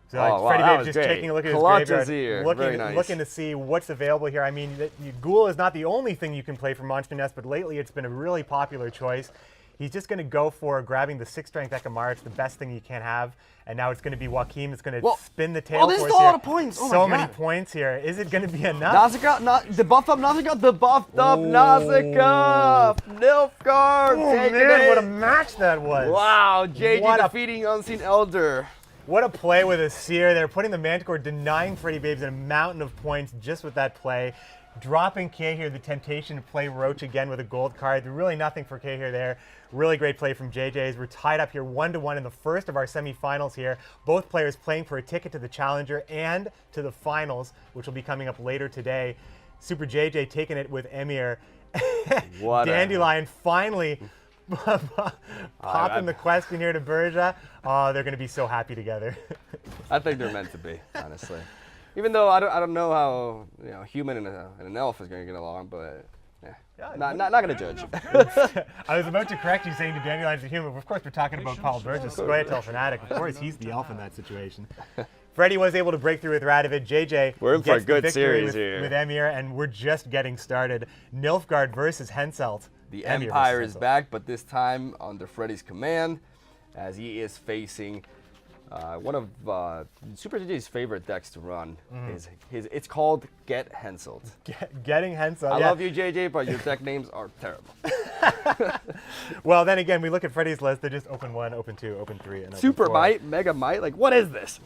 So Oh, wow, Freddy that Babe was just great. taking a look at his Clutch is graveyard, here. looking, Very nice. looking to see what's available here. I mean, Ghoul is not the only thing you can play for Monster Nest, but lately it's been a really popular choice. He's just going to go for grabbing the 6-strength Ekamar. It's the best thing you can have. And now it's going to be Joaquim. It's going to spin the tail this for is us a lot here. of points. Oh my So many God. points here. Is it going to be enough? Nausicaa, the buff up Nausicaa, the buffed up Ooh. Nausicaa! Nilfgaard Oh, taking man, it. what a match that was. Wow, JJ What a- defeating Unseen Elder. What a play with a Seer there, putting the Manticore, denying Freddy Babes a mountain of points just with that play. Dropping K here, the temptation to play Roach again with a gold card. Really nothing for K here there. Really great play from JJ's. We're tied up here 1-1 in the first of our semifinals here. Both players playing for a ticket to the Challenger and to the finals, which will be coming up later today. Super JJ taking it with Emir. What a- Dandelion finally popping the question here to Berja. Oh, they're going to be so happy together. I think they're meant to be, honestly. Even though I don't know how a human and an elf is going to get along, but not going to judge. I was about to correct you saying the Dandelion's a human, but of course we're talking about Paul Burgess, Squaretel Fanatic. Of course, he's the elf in that situation. Freddy was able to break through with Radovid. JJ We're in for a gets the good victory series with, here. with Emir, and we're just getting started. Nilfgaard versus Henselt. The Emir Empire versus is Henselt. back, but this time under Freddy's command, as he is facing one of Super JJ's favorite decks to run. It's called Get Henselt. Getting Henselt. I yeah. love you, JJ, but your deck names are terrible. Well, then again, we look at Freddy's list. They're just open 1, open 2, open 3, and open Super 4. Might, Mega Might, like what is this?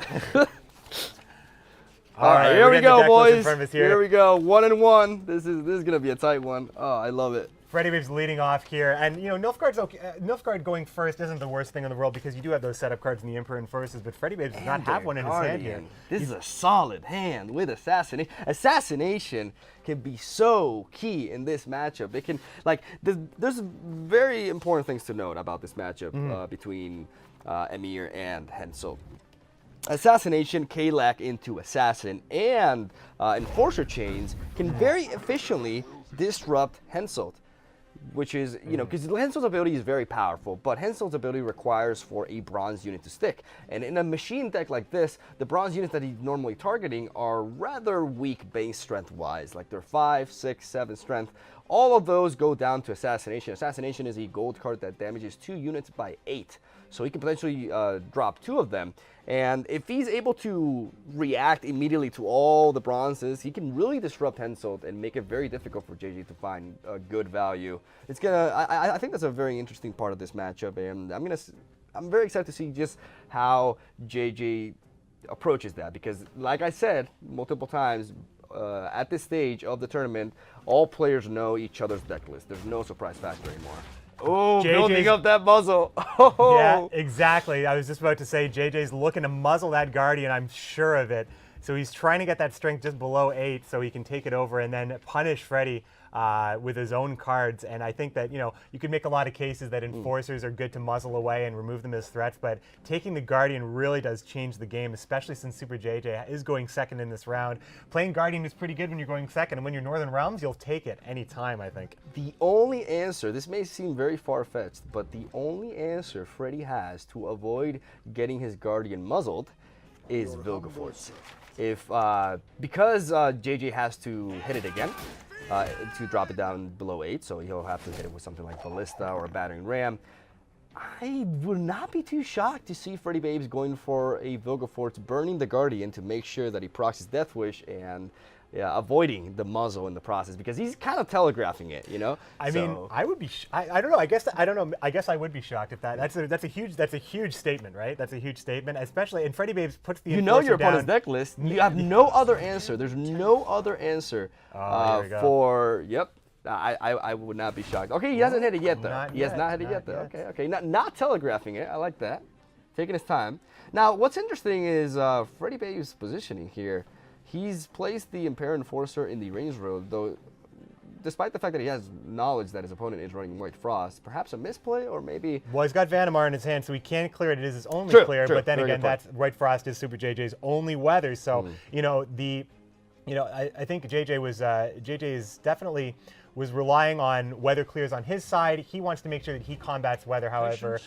All All right, here we're we getting the go, deck list in boys. front of us Here we go, 1-1. This is gonna be a tight one. Oh, I love it. Freddy Babe's leading off here, and Nilfgaard's okay. Nilfgaard going first isn't the worst thing in the world because you do have those setup cards in the Emperor and Forces, but Freddy Babe does not have one in his hand here. Guardian. This is a solid hand with Assassination. Assassination can be so key in this matchup. It can, like, there's very important things to note about this matchup between Emir and Henselt. Assassination, K-Lac into Assassin, and Enforcer Chains can very efficiently disrupt Henselt. which is, you know, because Henselt's ability is very powerful, but Henselt's ability requires for a bronze unit to stick. And in a machine deck like this, the bronze units that he's normally targeting are rather weak base strength-wise. Like they're 5, 6, 7 strength. All of those go down to Assassination. Assassination is a gold card that damages 2 units by 8. So he can potentially drop 2 of them. And if he's able to react immediately to all the bronzes, he can really disrupt Henselt and make it very difficult for JJ to find a good value. It's gonna. I think that's a very interesting part of this matchup, and I'm very excited to see just how JJ approaches that, because, like I said multiple times, at this stage of the tournament, all players know each other's deck list. There's no surprise factor anymore. Oh, building up that muzzle. Oh. Yeah, exactly. I was just about to say, JJ's looking to muzzle that Guardian, I'm sure of it. So he's trying to get that strength just below 8 so he can take it over and then punish Freddy with his own cards. And I think that, you know, you could make a lot of cases that enforcers are good to muzzle away and remove them as threats, but taking the Guardian really does change the game, especially since Super JJ is going second in this round. Playing Guardian is pretty good when you're going second, and when you're Northern Realms, you'll take it anytime, I think. The only answer, this may seem very far-fetched, but the only answer Freddy has to avoid getting his Guardian muzzled is Vilgefortz. Because JJ has to hit it again, to drop it down below 8, so he'll have to hit it with something like Ballista or a Battering Ram. I would not be too shocked to see Freddy Babes going for a Vilgefortz, burning the Guardian to make sure that he procs his Death Wish and avoiding the muzzle in the process, because he's kind of telegraphing it, you know. I mean, I would be. I don't know. I guess I would be shocked if that's a huge statement, right? That's a huge statement, especially. And Freddy Babes puts the. You know your down. opponent's deck list. You have no other answer. There's no other answer for. Yep. I would not be shocked. Okay, he hasn't hit it yet, though. He has not hit it yet, though. Okay. Not telegraphing it. I like that. Taking his time. Now, what's interesting is Freddy Babes' positioning here. He's placed the Imperial Enforcer in the range road, though, despite the fact that he has knowledge that his opponent is running White Frost. Perhaps a misplay, or maybe... Well, he's got Vanamar in his hand, so he can't clear it. It is his only clear, but then again, that's White Frost is Super JJ's only weather. So, you know, I think JJ is definitely was relying on weather clears on his side. He wants to make sure that he combats weather. However,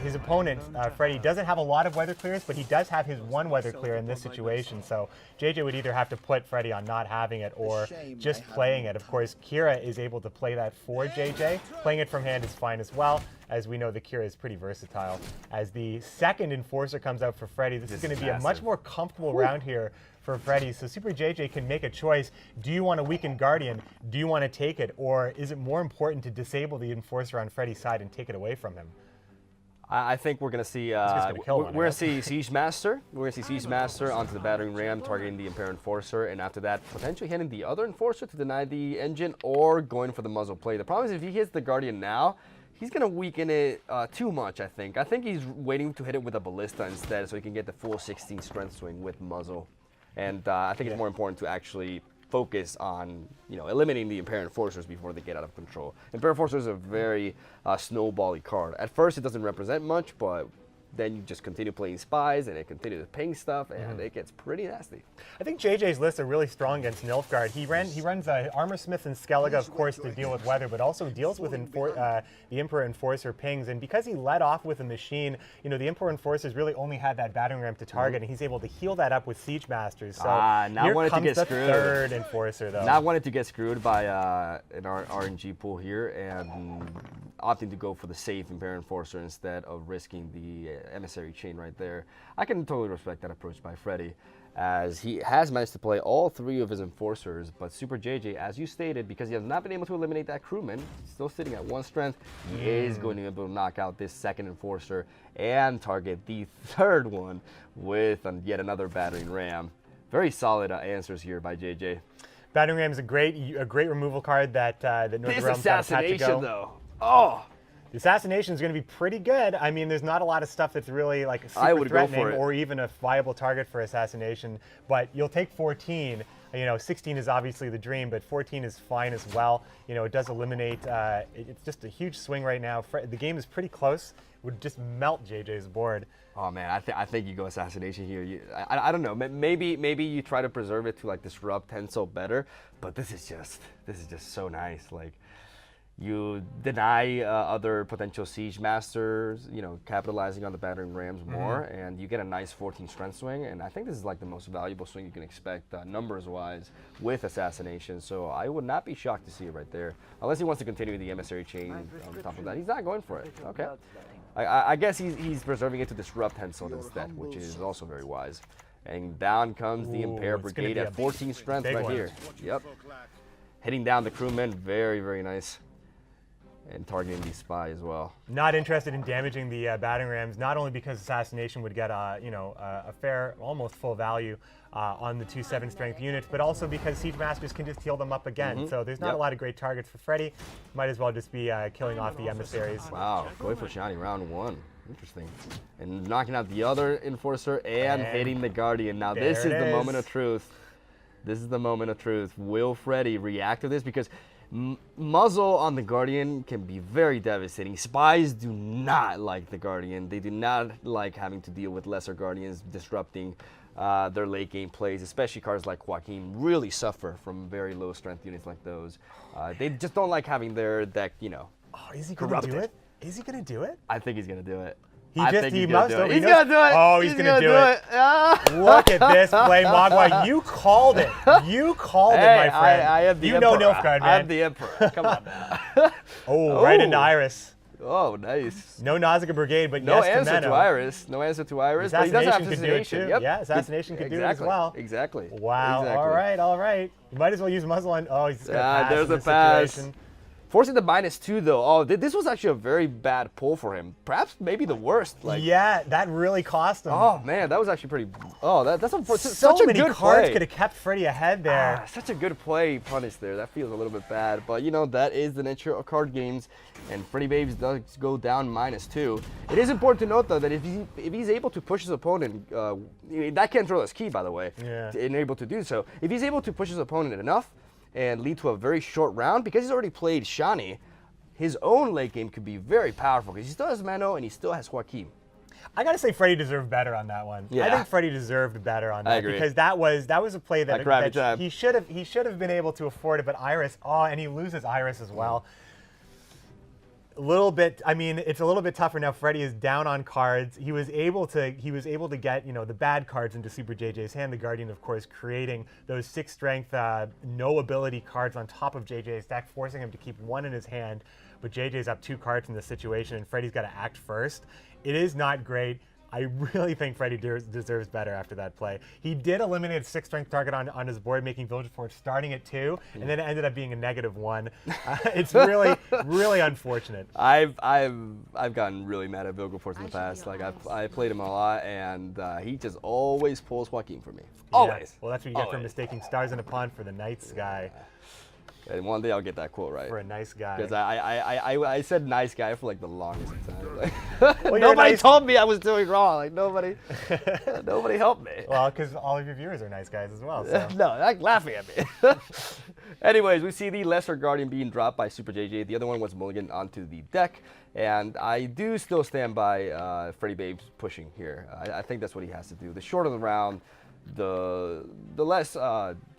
his opponent, Freddy, doesn't have a lot of weather clears, but he does have his one weather clear in this situation. So JJ would either have to put Freddy on not having it or just playing it. Of course, Kira is able to play that for JJ. Playing it from hand is fine as well. As we know, the Kira is pretty versatile. As the second Enforcer comes out for Freddy, this is going to be a much more comfortable round here for Freddy. So Super JJ can make a choice. Do you want to weaken Guardian? Do you want to take it? Or is it more important to disable the Enforcer on Freddy's side and take it away from him? I think we're going to see we're going to see Siege Master. We're going to see Siege Master onto the Battering Ram, targeting the Imperial Enforcer, and after that, potentially hitting the other Enforcer to deny the engine, or going for the muzzle play. The problem is if he hits the Guardian now, he's going to weaken it too much, I think. I think he's waiting to hit it with a Ballista instead, so he can get the full 16 strength swing with muzzle. And I think it's more important to actually focus on, you know, eliminating the Imperial Enforcers before they get out of control. Imperial Enforcers is a very snowbally card. At first, it doesn't represent much, but then you just continue playing spies, and it continues to ping stuff, and it gets pretty nasty. I think JJ's lists are really strong against Nilfgaard. He runs Armor Smith and Skellige, of course, to deal with weather, but also deals with the Emperor Enforcer pings. And because he led off with a machine, you know, the Emperor Enforcers really only had that battering ram to target, and he's able to heal that up with Siege Masters. So now wanted to get screwed. Third Enforcer, though. Now wanted to get screwed by an RNG pool here, and opting to go for the safe Imperial Enforcer instead of risking the emissary chain right there. I can totally respect that approach by Freddy, as he has managed to play all 3 of his Enforcers, but Super JJ, as you stated, because he has not been able to eliminate that crewman, still sitting at 1 strength, he is going to be able to knock out this second Enforcer and target the third one with yet another Battering Ram. Very solid answers here by JJ. Battering Ram is a great removal card that Northern Realms had to go. Though. Oh! The assassination is going to be pretty good. I mean, there's not a lot of stuff that's really like super threatening or even a viable target for assassination, but you'll take 14. You know, 16 is obviously the dream, but 14 is fine as well. You know, it does eliminate, it's just a huge swing right now. The game is pretty close. It would just melt JJ's board. Oh man, I think you go assassination here. I don't know. Maybe you try to preserve it to like disrupt Henselt better, but this is just so nice. Like, You deny other potential siege masters, capitalizing on the battering rams more, and you get a nice 14 strength swing. And I think this is like the most valuable swing you can expect numbers-wise with assassination. So I would not be shocked to see it right there, unless he wants to continue the emissary chain on top of that. He's not going for it. Okay. I guess he's preserving it to disrupt Henselt instead, which is also very wise. And down comes the Impair Brigade at 14 strength right here. Yep. Hitting down the crewmen, very, very nice. And targeting the spy as well. Not interested in damaging the battering rams, not only because assassination would get a fair, almost full value on the 2/7 strength units, but also because siege masters can just heal them up again. So there's not a lot of great targets for Freddy. Might as well just be killing off the emissaries. Wow, going for shiny round 1. Interesting. And knocking out the other enforcer and hitting the guardian. Now this is the moment of truth. This is the moment of truth. Will Freddy react to this? Because muzzle on the Guardian can be very devastating. Spies do not like the Guardian. They do not like having to deal with lesser Guardians disrupting their late game plays, especially cards like Joaquin really suffer from very low strength units like those. They just don't like having their deck, Oh, is he going to do it? Is he going to do it? I think he's going to do it. He must. He's He's going to do it. Oh, he's going to do it. Look at this play, Magua. You called it. You called it, my friend. I am the you emperor. know Nilfgaard, man. I'm the emperor. Come on now. Right into Iris. Oh, nice. No Nausicaa Brigade, but no yes answer to to Iris. No answer to Iris. But he does have Assassination could do it too. Yep. Yeah, Assassination could do it as well. Exactly. Wow. Exactly. All right. You might as well use muzzle on. Oh, he's just going to pass there's in a this pass. situation. Forcing the -2 though. Oh, this was actually a very bad pull for him. Perhaps maybe the worst. Yeah, that really cost him. Oh man, that was actually pretty. Oh, that's so such a many good cards play. could have kept Freddy ahead there. Such a good play punish there. That feels a little bit bad, but that is the nature of card games, and Freddy Babes does go down -2. It is important to note though that if he's able to push his opponent, that can't throw his key by the way. Yeah. And able to do so. If he's able to push his opponent enough and lead to a very short round, because he's already played Shani, his own late game could be very powerful because he still has Mano and he still has Joaquin. I gotta say, Freddy deserved better on that one. Yeah. I think Freddy deserved better on that. I agree. Because that was a play that time. he should have been able to afford it. But Iris, and he loses Iris as well. A little bit. I mean, it's a little bit tougher now. Freddy is down on cards. He was able to get the bad cards into Super JJ's hand. The Guardian, of course, creating those 6 strength, no ability cards on top of JJ's deck, forcing him to keep 1 in his hand. But JJ's up 2 cards in this situation, and Freddy's got to act first. It is not great. I really think Freddy deserves better after that play. He did eliminate a 6 strength target on his board, making Villager Forge starting at 2, and then it ended up being a -1. It's really, really unfortunate. I've gotten really mad at Villager Forge in the past. Like I played him a lot, and he just always pulls Joaquin for me. Always. Yeah. Well, that's what you get for mistaking stars in a pond for the night sky. And one day I'll get that quote right. For a nice guy. Because I said nice guy for like the longest time. Like, Well, nobody told me I was doing wrong. Like nobody helped me. Well, because all of your viewers are nice guys as well. So. No, like laughing at me. Anyways, we see the Lesser Guardian being dropped by Super JJ. The other one was mulligan onto the deck. And I do still stand by Freddy Babes pushing here. I think that's what he has to do. The shorter the round, the less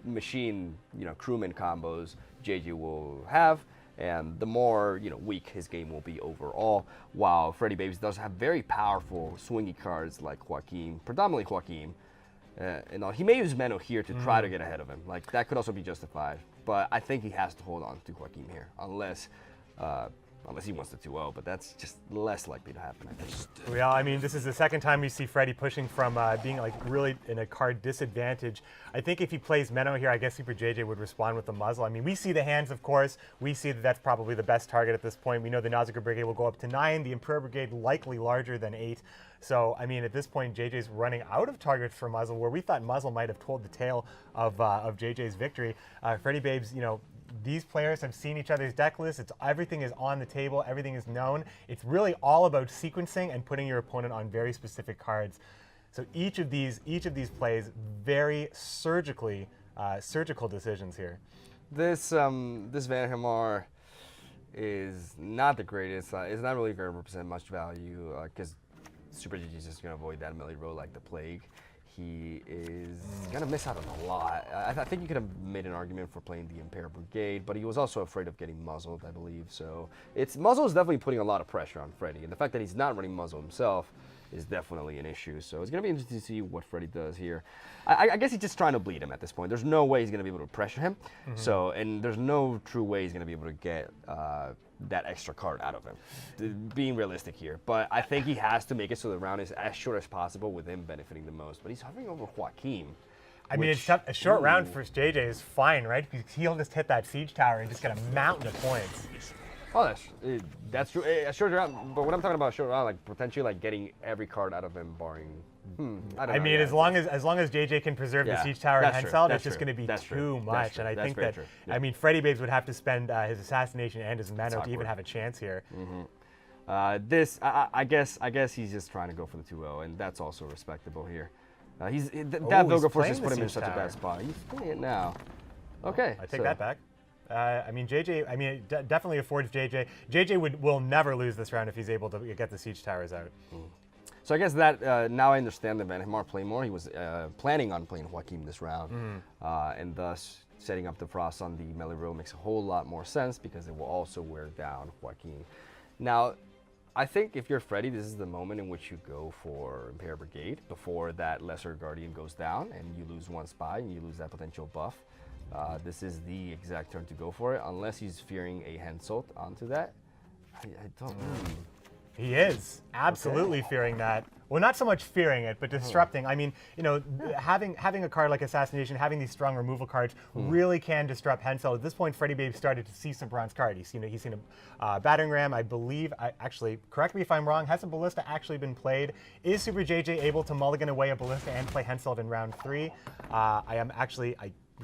machine, crewman combos JJ will have, and the more weak his game will be overall. While Freddy Babes does have very powerful swingy cards like Joaquin, predominantly Joaquin, and he may use Meno here to try to get ahead of him. Like that could also be justified, but I think he has to hold on to Joaquin here, unless he wants to 2-0, but that's just less likely to happen, I think. Well, I mean, this is the second time we see Freddy pushing from being like really in a card disadvantage. I think if he plays Meno here, I guess Super JJ would respond with the muzzle. I mean, we see the hands, of course. We see that that's probably the best target at this point. We know the Nausicaa Brigade will go up to 9, the Imperial Brigade likely larger than 8. So, I mean, at this point, JJ's running out of targets for muzzle, where we thought muzzle might have told the tale of JJ's victory. Freddy Babes, these players have seen each other's deck lists. Everything is on the table. Everything is known. It's really all about sequencing and putting your opponent on very specific cards. So each of these plays, very surgical decisions here. This Van Hamar is not the greatest. It's not really going to represent much value because Super GG is just going to avoid that melee row like the plague. he is going to miss out on a lot. I think you could have made an argument for playing the Impair Brigade, but he was also afraid of getting muzzled, I believe. So muzzle is definitely putting a lot of pressure on Freddy, and the fact that he's not running muzzle himself is definitely an issue. So it's going to be interesting to see what Freddy does here. I guess he's just trying to bleed him at this point. There's no way he's going to be able to pressure him. So, and there's no true way he's going to be able to get that extra card out of him, being realistic here. But I think he has to make it so the round is as short as possible with him benefiting the most. But he's hovering over Joaquin. I mean, it's tough. A short round for JJ is fine, right? Because he'll just hit that siege tower and just get a mountain of points. Oh, that's true. A short round, but what I'm talking about, short round, like potentially like getting every card out of him, barring. I mean, as long as JJ can preserve the siege tower and Henselt, it's just going to be too much. And I think that I mean, Freddy Babes would have to spend his assassination and his Menno to even have a chance here. I guess he's just trying to go for the 2-0, and that's also respectable here. That Vilga Force just put him in such a bad spot. He's playing it now. Okay, I take that back. I mean, JJ. I mean, it definitely affords JJ. JJ will never lose this round if he's able to get the siege towers out. So I guess that now I understand the Vanhamar play more. He was planning on playing Joaquin this round, and thus setting up the Frost on the melee row makes a whole lot more sense because it will also wear down Joaquin. Now, I think if you're Freddy, this is the moment in which you go for Impair Brigade before that Lesser Guardian goes down and you lose one spy and you lose that potential buff. This is the exact turn to go for it, unless he's fearing a Henselt onto that. I don't know. He is absolutely fearing that. Well, not so much fearing it, but disrupting. I mean, you know, having a card like Assassination, having these strong removal cards really can disrupt Henselt. At this point, Freddy Babe started to see some bronze card. He's seen a battering ram, I believe. Actually, correct me if I'm wrong. Has a ballista actually been played? Is Super JJ able to mulligan away a ballista and play Henselt in round 3? I am actually,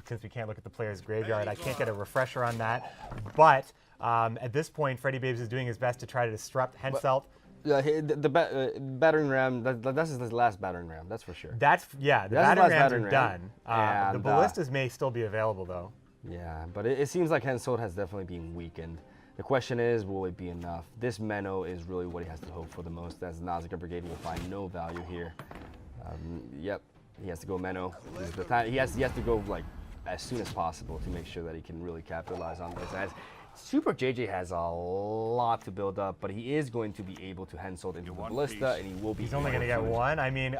since we can't look at the player's graveyard, I can't get a refresher on that. But at this point, Freddy Babes is doing his best to try to disrupt Henselt. Yeah, the battering ram, that's his last battering ram, that's for sure. The battering rams are done. The ballistas may still be available, though. Yeah, but it seems like Henselt has definitely been weakened. The question is, will it be enough? This Menno is really what he has to hope for the most, as Nausicaa Brigade will find no value here. Yep, he has to go Menno. This is the time. He has to go like as soon as possible to make sure that he can really capitalize on this. As Super JJ has a lot to build up, but he is going to be able to Henselt into the ballista, and he will be. He's only going to get one. I mean,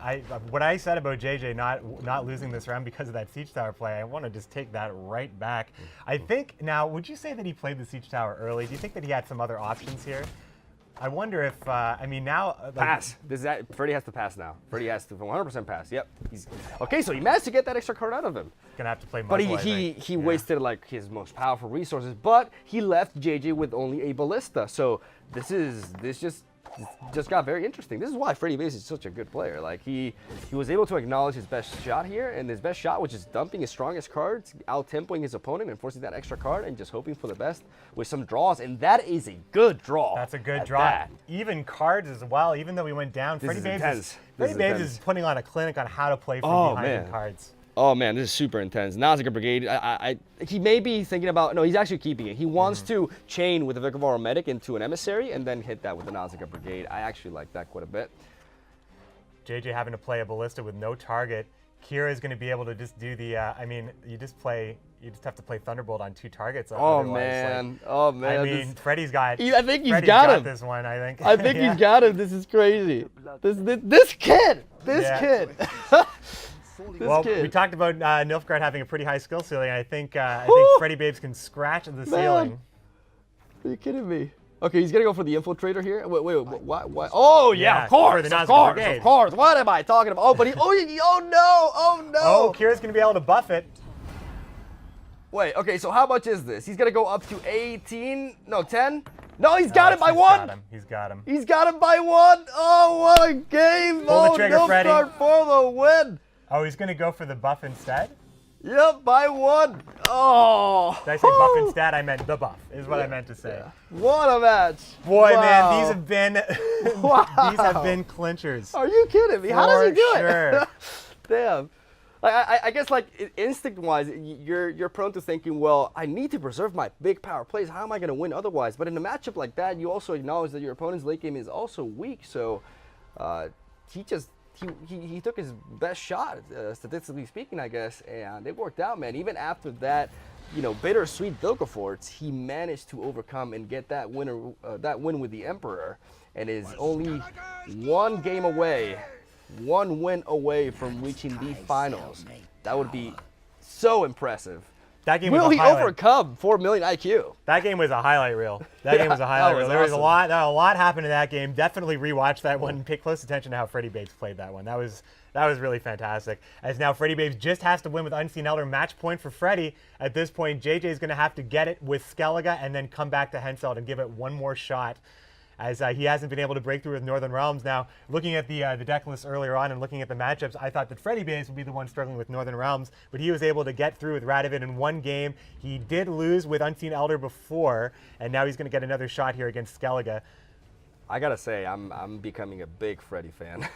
what I said about JJ not losing this round because of that siege tower play, I want to just take that right back. I think now, would you say that he played the siege tower early? Do you think that he had some other options here? I wonder if, I mean, now... pass. Freddy has to pass now. Freddy has to 100% pass. Yep. Okay, so he managed to get that extra card out of him. Gonna have to play muzzle, but he wasted like his most powerful resources, but he left JJ with only a ballista. So this just got very interesting. This is why Freddy Babes is such a good player. Like he was able to acknowledge his best shot here, and his best shot, which is dumping his strongest cards, out-tempoing his opponent and forcing that extra card, and just hoping for the best with some draws. And that is a good draw. That's a good draw. Even cards as well. Even though we went down, Freddy Babes is putting on a clinic on how to play from behind the cards. Oh man, this is super intense. Nausicaa Brigade, he may be thinking about, no, he's actually keeping it. He wants to chain with the Vikavara Medic into an emissary and then hit that with the Nausicaa Brigade. I actually like that quite a bit. JJ having to play a ballista with no target. Kira is going to be able to just do the, I mean, you just have to play Thunderbolt on 2 targets. Oh man, oh man. I mean, Freddy's got, I think he's got him. This one, I think. I think he's got him. This is crazy. This kid. Well, we talked about Nilfgaard having a pretty high skill ceiling. I think Freddy Babes can scratch the ceiling. Are you kidding me? Okay, he's gonna go for the infiltrator here. Wait, what? Oh yeah, of course. What am I talking about? Oh, but oh no. Oh, Kira's gonna be able to buff it. Wait, okay, so how much is this? He's gonna go up to 18? No, 10? No, he's got it by 1. He's got him. He's got him by 1. Oh, what a game! Pull the trigger, Freddy. For the win. Oh, he's going to go for the buff instead? Yep, by 1. Oh. Did I say buff instead? I meant the buff, is what I meant to say. Yeah. What a match. Boy, man, these have been these have been clinchers. Are you kidding me? How does he do it? Sure. Damn. I guess like instinct-wise, you're prone to thinking, well, I need to preserve my big power plays. How am I going to win otherwise? But in a matchup like that, you also acknowledge that your opponent's late game is also weak. So he he took his best shot, statistically speaking, I guess, and it worked out, man. Even after that, bittersweet Vilgefortz, he managed to overcome and get that win with the Emperor, and is only one win away from reaching the finals. That would be so impressive. That game Will was a he highlight. overcome 4 million IQ? That game was a highlight reel. That game was a highlight reel. There was a lot happened in that game. Definitely rewatch that one and pay close attention to how Freddie Babes played that one. That was really fantastic. As now Freddie Babes just has to win with Unseen Elder. Match point for Freddie. At this point, JJ is going to have to get it with Skellige and then come back to Henselt and give it one more shot, as he hasn't been able to break through with Northern Realms. Now, looking at the deck list earlier on and looking at the matchups, I thought that Freddie Babes would be the one struggling with Northern Realms, but he was able to get through with Radovid in one game. He did lose with Unseen Elder before, and now he's going to get another shot here against Skellige. I gotta say, I'm becoming a big Freddie fan.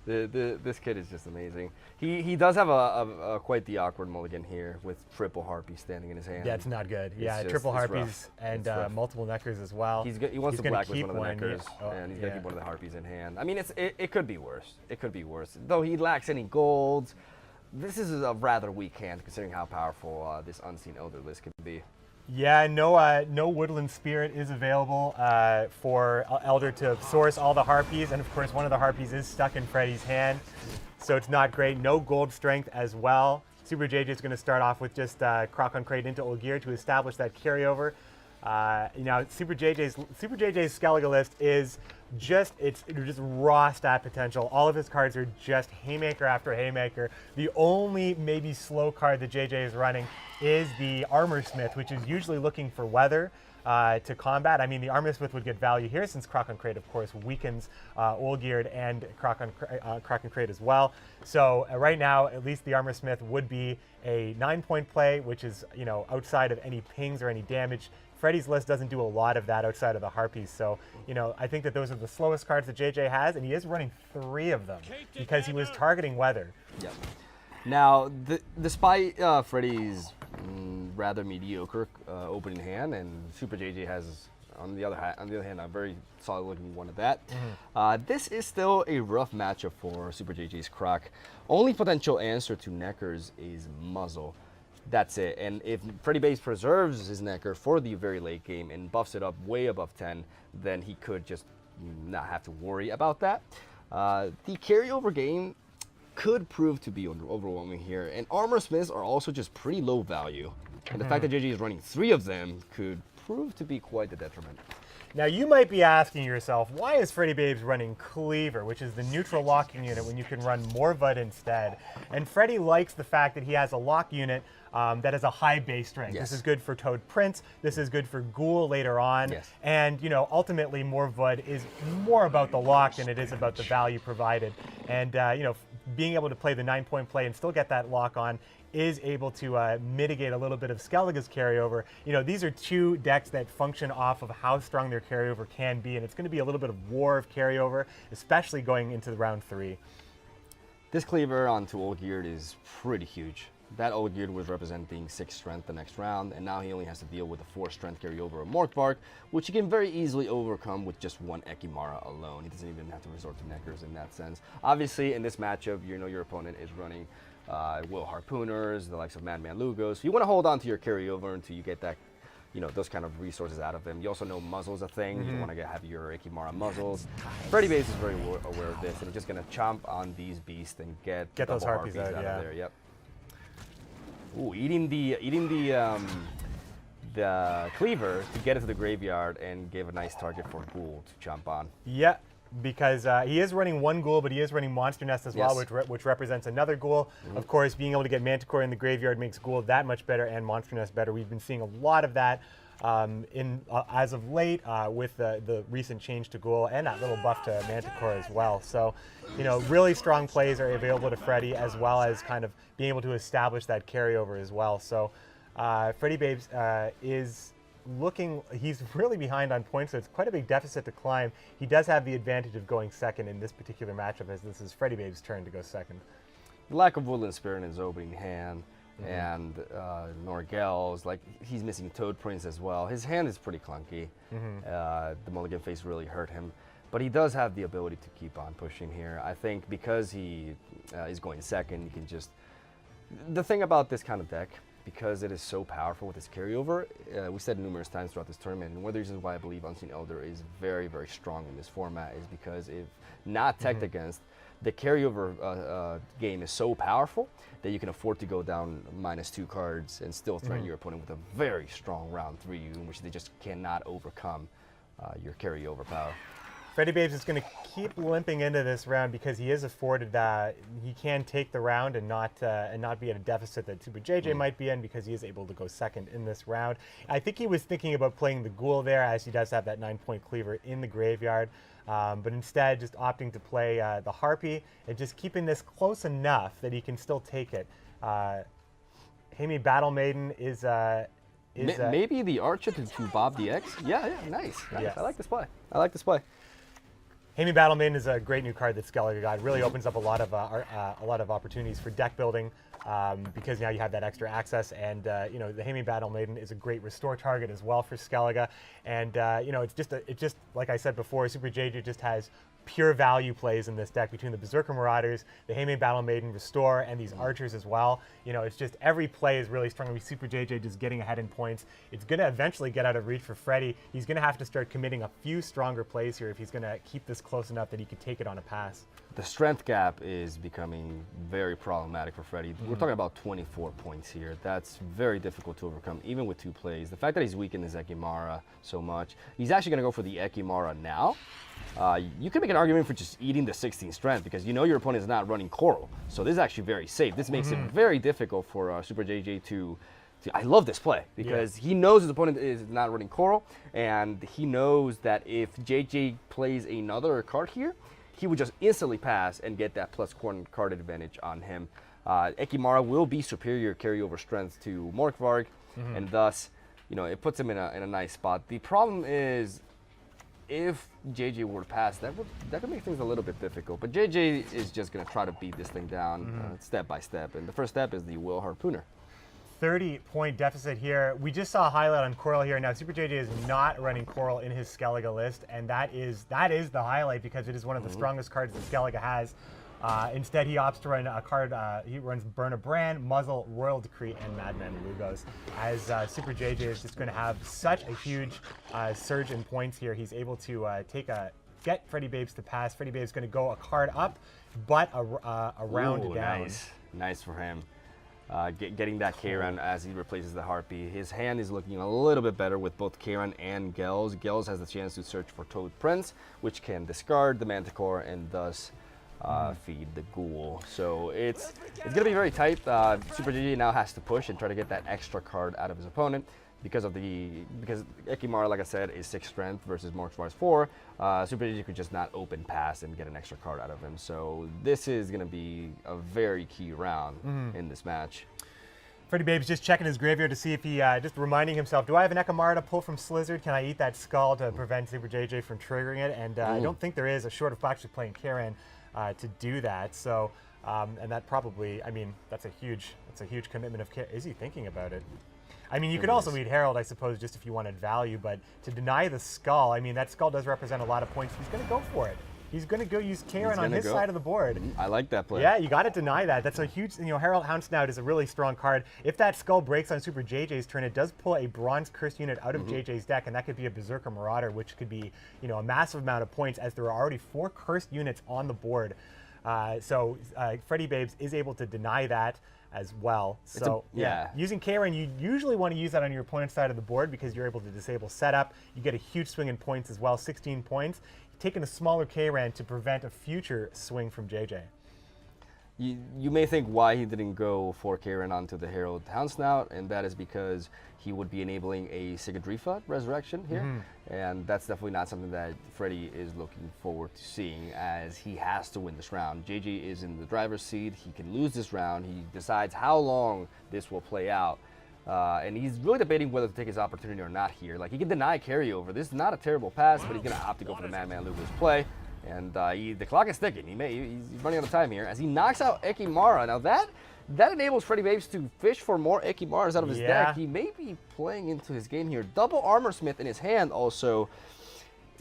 This kid is just amazing. He does have a quite the awkward mulligan here with triple harpies standing in his hand. Yeah, it's not good. Yeah, It's triple rough. harpies and It's rough. Multiple neckers as well. He wants to gonna blacklist keep one of the neckers, and he's gonna yeah. keep one of the harpies in hand. I mean, it could be worse. It could be worse. Though he lacks any golds, this is a rather weak hand considering how powerful this Unseen Elder list can be. Yeah, no Woodland Spirit is available for Elder to source all the harpies, and of course one of the harpies is stuck in Freddy's hand, so it's not great. No gold strength as well. Super JJ is going to start off with just Croc on Crate into Olgier to establish that carryover. Super JJ's Skellige list is just raw stat potential. All of his cards are just haymaker after haymaker. The only maybe slow card that JJ is running is the Armor Smith, which is usually looking for weather to combat. I mean, the Armor Smith would get value here since Croc on Crate, of course, weakens Olgierd and Croc on Crate as well. So right now, at least the Armor Smith would be a 9-point play, which is outside of any pings or any damage. Freddy's list doesn't do a lot of that outside of the harpies, so I think that those are the slowest cards that JJ has, and he is running 3 of them because he was targeting weather. Yep. Now, despite Freddy's rather mediocre opening hand, and Super JJ has on the other hand a very solid looking one of that, this is still a rough matchup for Super JJ's Croc. Only potential answer to Neckers is Muzzle. That's it. And if Freddie Babes preserves his Necker for the very late game and buffs it up way above 10, then he could just not have to worry about that. The carryover game could prove to be overwhelming here. And Armor Smiths are also just pretty low value. And the fact that JJ is running 3 of them could prove to be quite the detriment. Now you might be asking yourself, why is Freddie Babes running Cleaver, which is the neutral locking unit when you can run Morvud instead? And Freddie likes the fact that he has a lock unit that has a high base strength. Yes. This is good for Toad Prince. This is good for Ghoul later on. Yes. And ultimately Morvud is more about the lock than it is about the value provided. And being able to play the 9-point play and still get that lock on is able to mitigate a little bit of Skellige's carryover. These are 2 decks that function off of how strong their carryover can be, and it's going to be a little bit of war of carryover, especially going into the round 3. This Cleaver onto Olgierd is pretty huge. That Olgierd was representing 6 strength the next round, and now he only has to deal with a 4 strength carryover of Morkvark, which he can very easily overcome with just 1 Ekimara alone. He doesn't even have to resort to Neckers in that sense. Obviously, in this matchup, your opponent is running Will Harpooners, the likes of Madman Lugos. So you want to hold on to your carryover until you get that, those kind of resources out of them. You also know Muzzle's a thing. You want to have your Ikimara Muzzles. Freddie Babes is very aware of this, and he's just going to chomp on these beasts and get those harpies out of yeah. there. Yep. Ooh, eating the Cleaver to get it to the graveyard and gave a nice target for Ghoul to chomp on. Yeah, because he is running 1 Ghoul, but he is running Monster Nest as well, Yes. which represents another Ghoul. Of course, being able to get Manticore in the graveyard makes Ghoul that much better and Monster Nest better. We've been seeing a lot of that as of late with the recent change to Ghoul and that little buff to Manticore as well. So, really strong plays are available to Freddie, as well as kind of being able to establish that carryover as well. So, Freddie Babes he's really behind on points, so it's quite a big deficit to climb. He does have the advantage of going second in this particular matchup, as this is Freddie Babes' turn to go second. The lack of Woodland Spirit in his opening hand, and Norgel's, he's missing Toad Prince as well. His hand is pretty clunky. The mulligan face really hurt him. but he does have the ability to keep on pushing here. I think because he is going second, you can just... The thing about this kind of deck, because it is so powerful with its carryover, we said numerous times throughout this tournament, and one of the reasons why I believe Unseen Elder is very, very strong in this format is because if not teched against, the carryover game is so powerful that you can afford to go down -2 cards and still threaten your opponent with a very strong round 3, in which they just cannot overcome your carryover power. Freddie Babes is going to keep limping into this round because he is afforded that he can take the round and not be at a deficit that Super JJ might be in, because he is able to go second in this round. I think he was thinking about playing the Ghoul there, as he does have that 9-point cleaver in the graveyard, but instead just opting to play the Harpy and just keeping this close enough that he can still take it. Hamey Battle Maiden is maybe the Archer to Bob DX. Yeah, nice. Yes. I like this play. I like this play. Hamey Battle Maiden is a great new card that Skellige got. It really opens up a lot of opportunities for deck building, because now you have that extra access, and the Hamey Battle Maiden is a great restore target as well for Skellige, and it's just like I said before, Super JJ just has pure value plays in this deck between the Berserker Marauders, the Hamey Battle Maiden, Restore, and these Archers as well. It's just every play is really strong. Super JJ just getting ahead in points. It's going to eventually get out of reach for Freddy. He's going to have to start committing a few stronger plays here if he's going to keep this close enough that he can take it on a pass. The strength gap is becoming very problematic for Freddy. We're talking about 24 points here. That's very difficult to overcome, even with 2 plays. The fact that he's weakened his Ekimara so much, he's actually going to go for the Ekimara now. You can make an argument for just eating the 16 strength, because your opponent is not running Coral. So this is actually very safe. This makes it very difficult for Super JJ to... I love this play, because he knows his opponent is not running Coral, and he knows that if JJ plays another card here, he would just instantly pass and get that +1 card advantage on him. Ekimara will be superior carryover strength to Morkvarg, and thus, it puts him in a nice spot. The problem is, if JJ were to pass, that could make things a little bit difficult. But JJ is just going to try to beat this thing down step by step, and the first step is the Will Harpooner. 30-point deficit here. We just saw a highlight on Coral here. Now, Super JJ is not running Coral in his Skellige list, and that is the highlight, because it is one of the strongest cards that Skellige has. Instead, he opts to run a card. He runs Burn a Brand, Muzzle, Royal Decree, and Madman Lugos. As Super JJ is just going to have such a huge surge in points here, he's able to get Freddie Babes to pass. Freddie Babes is going to go a card up, but a round down. Nice for him. Getting that Karen as he replaces the Harpy. His hand is looking a little bit better with both Karen and Gels. Gels has the chance to search for Toad Prince, which can discard the Manticore and thus feed the Ghoul. So it's going to be very tight. Super JJ now has to push and try to get that extra card out of his opponent. Because Ekimara, like I said, is 6 strength versus Morkvarg's 4, Super JJ could just not open pass and get an extra card out of him. So this is going to be a very key round in this match. Freddie Babes just checking his graveyard to see if he, just reminding himself, do I have an Ekimara to pull from Slizzard? Can I eat that skull to prevent Super JJ from triggering it? And I don't think there is, short of actually playing Karen to do that. So, and that probably, that's a huge commitment of care. Is he thinking about it? You could also eat Herald, I suppose, just if you wanted value, but to deny the skull, that skull does represent a lot of points. He's going to go for it. He's going to go use Karen on his side of the board. I like that play. Yeah, you got to deny that. That's a huge, Herald Houndsnout is a really strong card. If that skull breaks on Super JJ's turn, it does pull a Bronze Cursed unit out of JJ's deck, and that could be a Berserker Marauder, which could be, a massive amount of points, as there are already 4 cursed units on the board. So Freddie Babes is able to deny that as well. So using Karen, you usually want to use that on your opponent's side of the board, because you're able to disable setup. You get a huge swing in points as well, 16 points. Taking a smaller Karen to prevent a future swing from JJ. You may think why he didn't go for Karen onto the Herald Houndsnout, and that is because he would be enabling a Sigadrifa resurrection here, and that's definitely not something that Freddy is looking forward to seeing, as he has to win this round. JJ is in the driver's seat. He can lose this round. He decides how long this will play out, and he's really debating whether to take his opportunity or not here. Like, he can deny carryover. This is not a terrible pass, but he's going to opt to go for the Madman Lucas play. And the clock is ticking. He's running out of time here as he knocks out Ekimara. Now that enables Freddie Babes to fish for more Ekimaras out of his deck. He may be playing into his game here. Double Armor Smith in his hand also.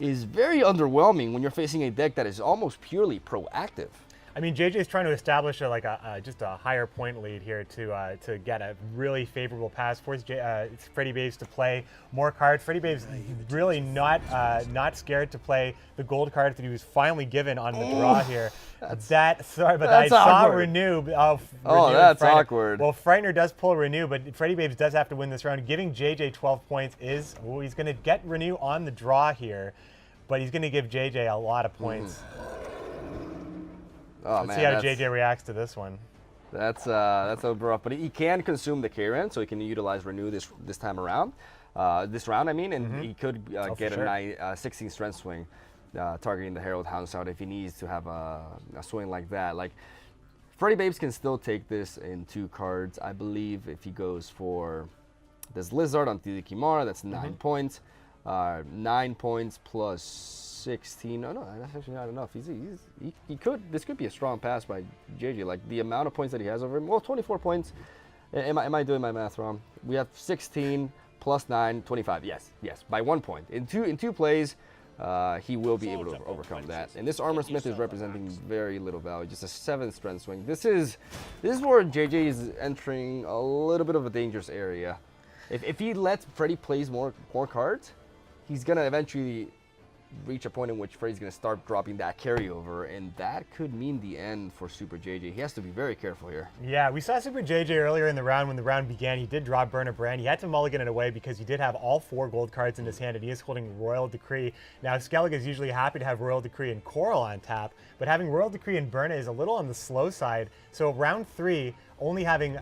is very underwhelming when you're facing a deck that is almost purely proactive. I mean, JJ's trying to establish just a higher point lead here to get a really favorable pass. Force Freddie Babes to play more cards. Freddie Babes really not scared to play the gold cards that he was finally given on the draw here. Sorry, but I saw Renew. Oh, that's awkward. Well, Frightener does pull Renew, but Freddie Babes does have to win this round. Giving JJ 12 points is, he's going to get Renew on the draw here, but he's going to give JJ a lot of points. Oh, Let's see how JJ reacts to this one. That's a rough, but he can consume the Karen, so he can utilize Renew this time around. This round, I mean, and he could get a 16 strength swing, targeting the Herald Houndstooth if he needs to have a swing like that. Like, Freddie Babes can still take this in 2 cards, I believe, if he goes for this Lizard on Tili Kimara. That's 9 points. 9 points plus 16. No, that's actually not enough. He could. This could be a strong pass by JJ. Like, the amount of points that he has over him. Well, 24 points. Am I doing my math wrong? We have 16 plus 9, 25. Yes. By 1 point. In two plays, he will be able to overcome that. And this Armor Smith is representing very little value. Just a 7 strength swing. This is where JJ is entering a little bit of a dangerous area. If he lets Freddie plays more cards, he's gonna eventually reach a point in which Freddie's going to start dropping that carryover, and that could mean the end for Super JJ. He has to be very careful here. Yeah, we saw Super JJ earlier in the round. When the round began, he did draw Burn a Brand. He had to mulligan it away because he did have all 4 gold cards in his hand, and he is holding Royal Decree. Now, Skellig is usually happy to have Royal Decree and Coral on tap, but having Royal Decree and Burn is a little on the slow side. So round 3, only having,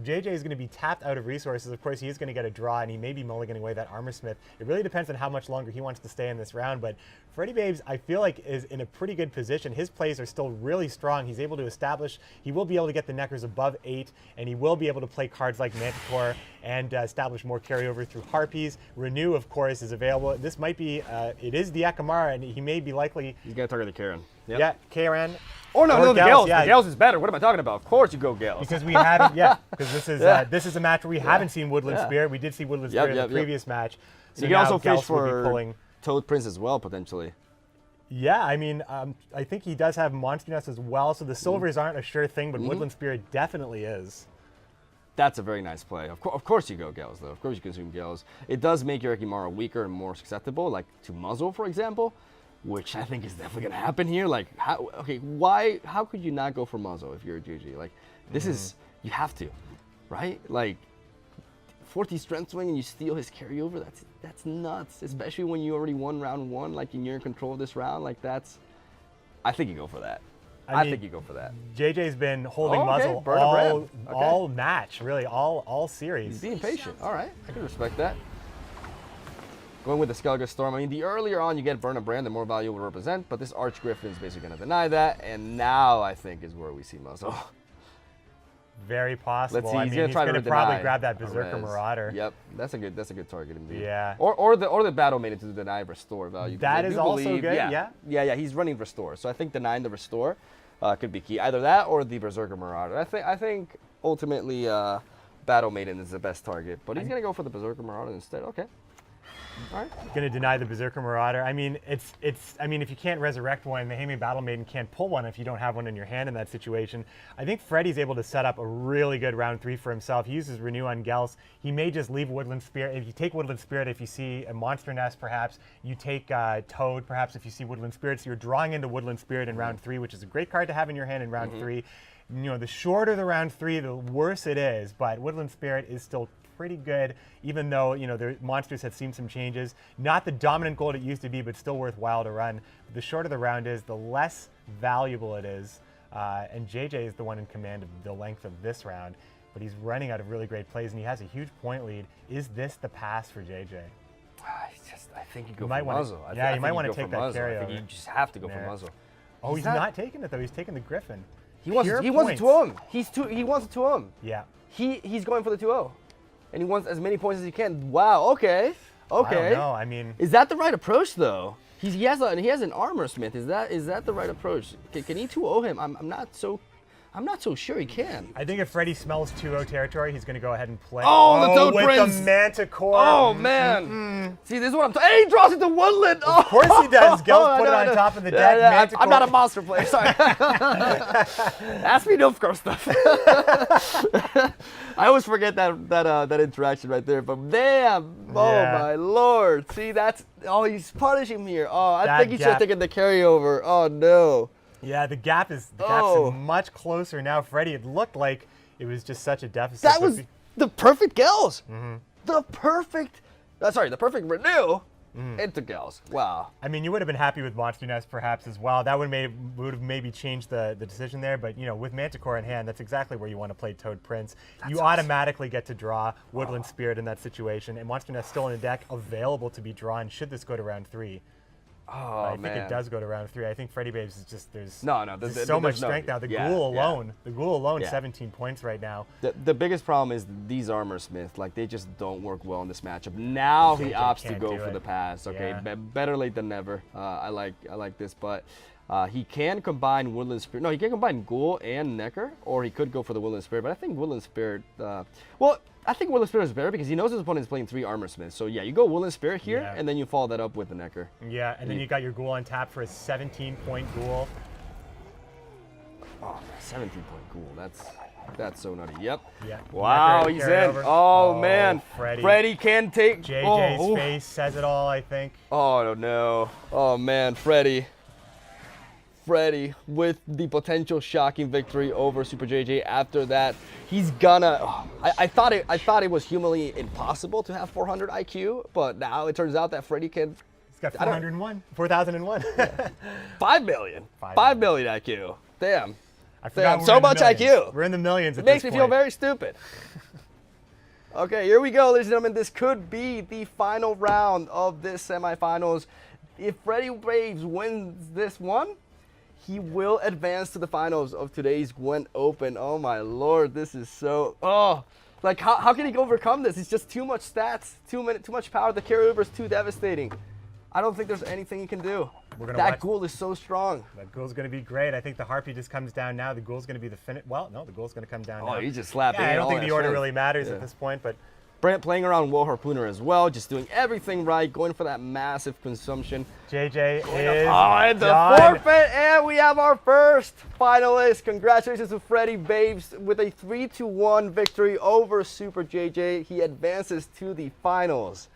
JJ is going to be tapped out of resources. Of course, he is going to get a draw, and he may be mulliganing away that Armor Smith. It really depends on how much longer he wants to stay in this round, but Freddie Babes, I feel like, is in a pretty good position. His plays are still really strong. He's able to establish, he will be able to get the Neckers above 8, and he will be able to play cards like Manticore and establish more carryover through Harpies. Renew, of course, is available. This might be, it is the Akamara, and he may be likely... He's going to target the Karen. Yep. Yeah, Karen. Oh, no, the Gales. Yeah. The Gales is better. What am I talking about? Of course you go Gales. Because we haven't, because this is a match where we haven't seen Woodland Spirit. We did see Woodland Spirit in the previous match. So you can also fish for Toad Prince as well, potentially. Yeah, I mean, I think he does have Monster Nest as well, so the silvers aren't a sure thing, but Woodland Spirit definitely is. That's a very nice play. Of course you go Gales, though. Of course you consume Gales. It does make your Ekimara weaker and more susceptible, like to muzzle, for example, which I think is definitely going to happen here. Like, how could you not go for muzzle if you're a GG? Like, this is, you have to, right? Like, 40 strength swing and you steal his carryover, that's nuts, especially when you already won round 1, like, and you're in control of this round. Like, I think you go for that. I think you go for that. JJ's been holding muzzle all match, really, all series. He's being patient. All right, I can respect that. Going with the Skellige Storm, I mean, the earlier on you get Burn a Brand, the more value it will represent, but this Arch Griffin is basically going to deny that, and now I think is where we see muzzle. Very possible. Let's see. He's going to probably grab that Berserker Marauder. Yep, that's a good target indeed. Yeah. Or the Battle Maiden to deny Restore value. That is also good. Yeah. He's running Restore, so I think denying the Restore could be key. Either that or the Berserker Marauder. I think ultimately Battle Maiden is the best target, but he's going to go for the Berserker Marauder instead. Okay. All right. Going to deny the Berserker Marauder. I mean, I mean, if you can't resurrect one, the Hame Battle Maiden can't pull one if you don't have one in your hand in that situation. I think Freddie's able to set up a really good round 3 for himself. He uses Renew on Gels. He may just leave Woodland Spirit. If you take Woodland Spirit, if you see a Monster Nest, perhaps you take Toad. Perhaps if you see Woodland Spirit, so you're drawing into Woodland Spirit in round 3, which is a great card to have in your hand in round 3. You know, the shorter the round 3, the worse it is. But Woodland Spirit is still pretty good, even though, you know, the monsters have seen some changes. Not the dominant gold it used to be, but still worthwhile to run. The shorter the round is, the less valuable it is. And JJ is the one in command of the length of this round, but he's running out of really great plays, and he has a huge point lead. Is this the pass for JJ? I think you go for muzzle. You might want to take that carryover. I think you just have to go for muzzle. Oh, he's not taking it though. He's taking the Griffin. He wants it to him. He wants it to him. Yeah. He's going for the 2-0. And he wants as many points as he can. Wow, okay. I don't know, I mean... Is that the right approach, though? He has an Armor Smith. Is that the right approach? Can he 2-0 him? I'm I'm not so sure he can. I think if Freddy smells 2-0 territory, he's going to go ahead and play. Oh, the Toad with Prince. the Manticore. Oh, man. See, this is what I'm talking. Hey, he draws it to Woodland. Of course he does. Gelf put it on top of the deck. Manticore. I'm not a monster player. Sorry. Ask me Nilfgaard stuff. I always forget that interaction right there. But damn. Oh, Yeah. my Lord. See, that's. Oh, he's punishing me here. Oh, I That think he should have gap. taken the carryover. Oh, no. Yeah, the gap's Oh. much closer now. Freddy, it looked like it was just such a deficit. That but was the perfect Gels. Mm-hmm. The perfect renew into Gels. Wow. I mean, you would have been happy with Monster Nest perhaps as well. That would have maybe changed the decision there. But, you know, with Manticore in hand, that's exactly where you want to play Toad Prince. You automatically get to draw Woodland Spirit in that situation. And Monster Nest still in the deck, available to be drawn should this go to round 3. Oh, I think it does go to round 3. I think Freddy Babes is just, there's so much there's no- strength now. The yeah, Ghoul yeah. alone, the Ghoul alone, Yeah. 17 points right now. The biggest problem is these Armor Smith, like they just don't work well in this matchup. Now he JJ opts to can't go do for it. the pass. Okay, Yeah. better late than never. I like this, but he can combine Woodland Spirit. No, he can combine Ghoul and Necker, or he could go for the Woodland Spirit. But I think Woodland Spirit. I think Woodland Spirit is better because he knows his opponent is playing 3 Armor Smiths. So yeah, you go Woodland Spirit here, Yeah. and then you follow that up with the Necker. Yeah, and then you got your Ghoul on tap for a 17-point Ghoul. Oh, 17-point Ghoul. That's so nutty. Yep. Yeah. Wow, Necker he's carry in. over. Oh, man. Freddy. Can take. JJ's oh, face says it all, I think. Oh no. Oh man, Freddy with the potential shocking victory over Super JJ. After that, he's gonna. I thought it was humanly impossible to have 400 IQ, but now it turns out that Freddy can. He's got 4,001. 5 million. 5 5 million IQ. Damn. I forgot Damn, we're so in the much millions. IQ. We're in the millions. It At makes this me feel point. very stupid. Okay, here we go, ladies and gentlemen. This could be the final round of this semifinals. If Freddy Braves wins this one, he will advance to the finals of today's Gwent Open. Oh my Lord, this is so. Like how can he overcome this? It's just too much stats, too much power. The carryover is too devastating. I don't think there's anything he can do. That Ghoul is so strong. That Ghoul's going to be great. I think the Harpy just comes down now. The Ghoul's going to be the finish. Well, no, the Ghoul's going to come down now. Oh, he just slapped. Yeah, I don't all think that the order strength. really matters Yeah. at this point, but Brant playing around War Harpooner as well, just doing everything right, going for that massive consumption. JJ is And the done. forfeit, and we have our first finalist. Congratulations to Freddy Babes with a 3-1 victory over Super JJ. He advances to the finals.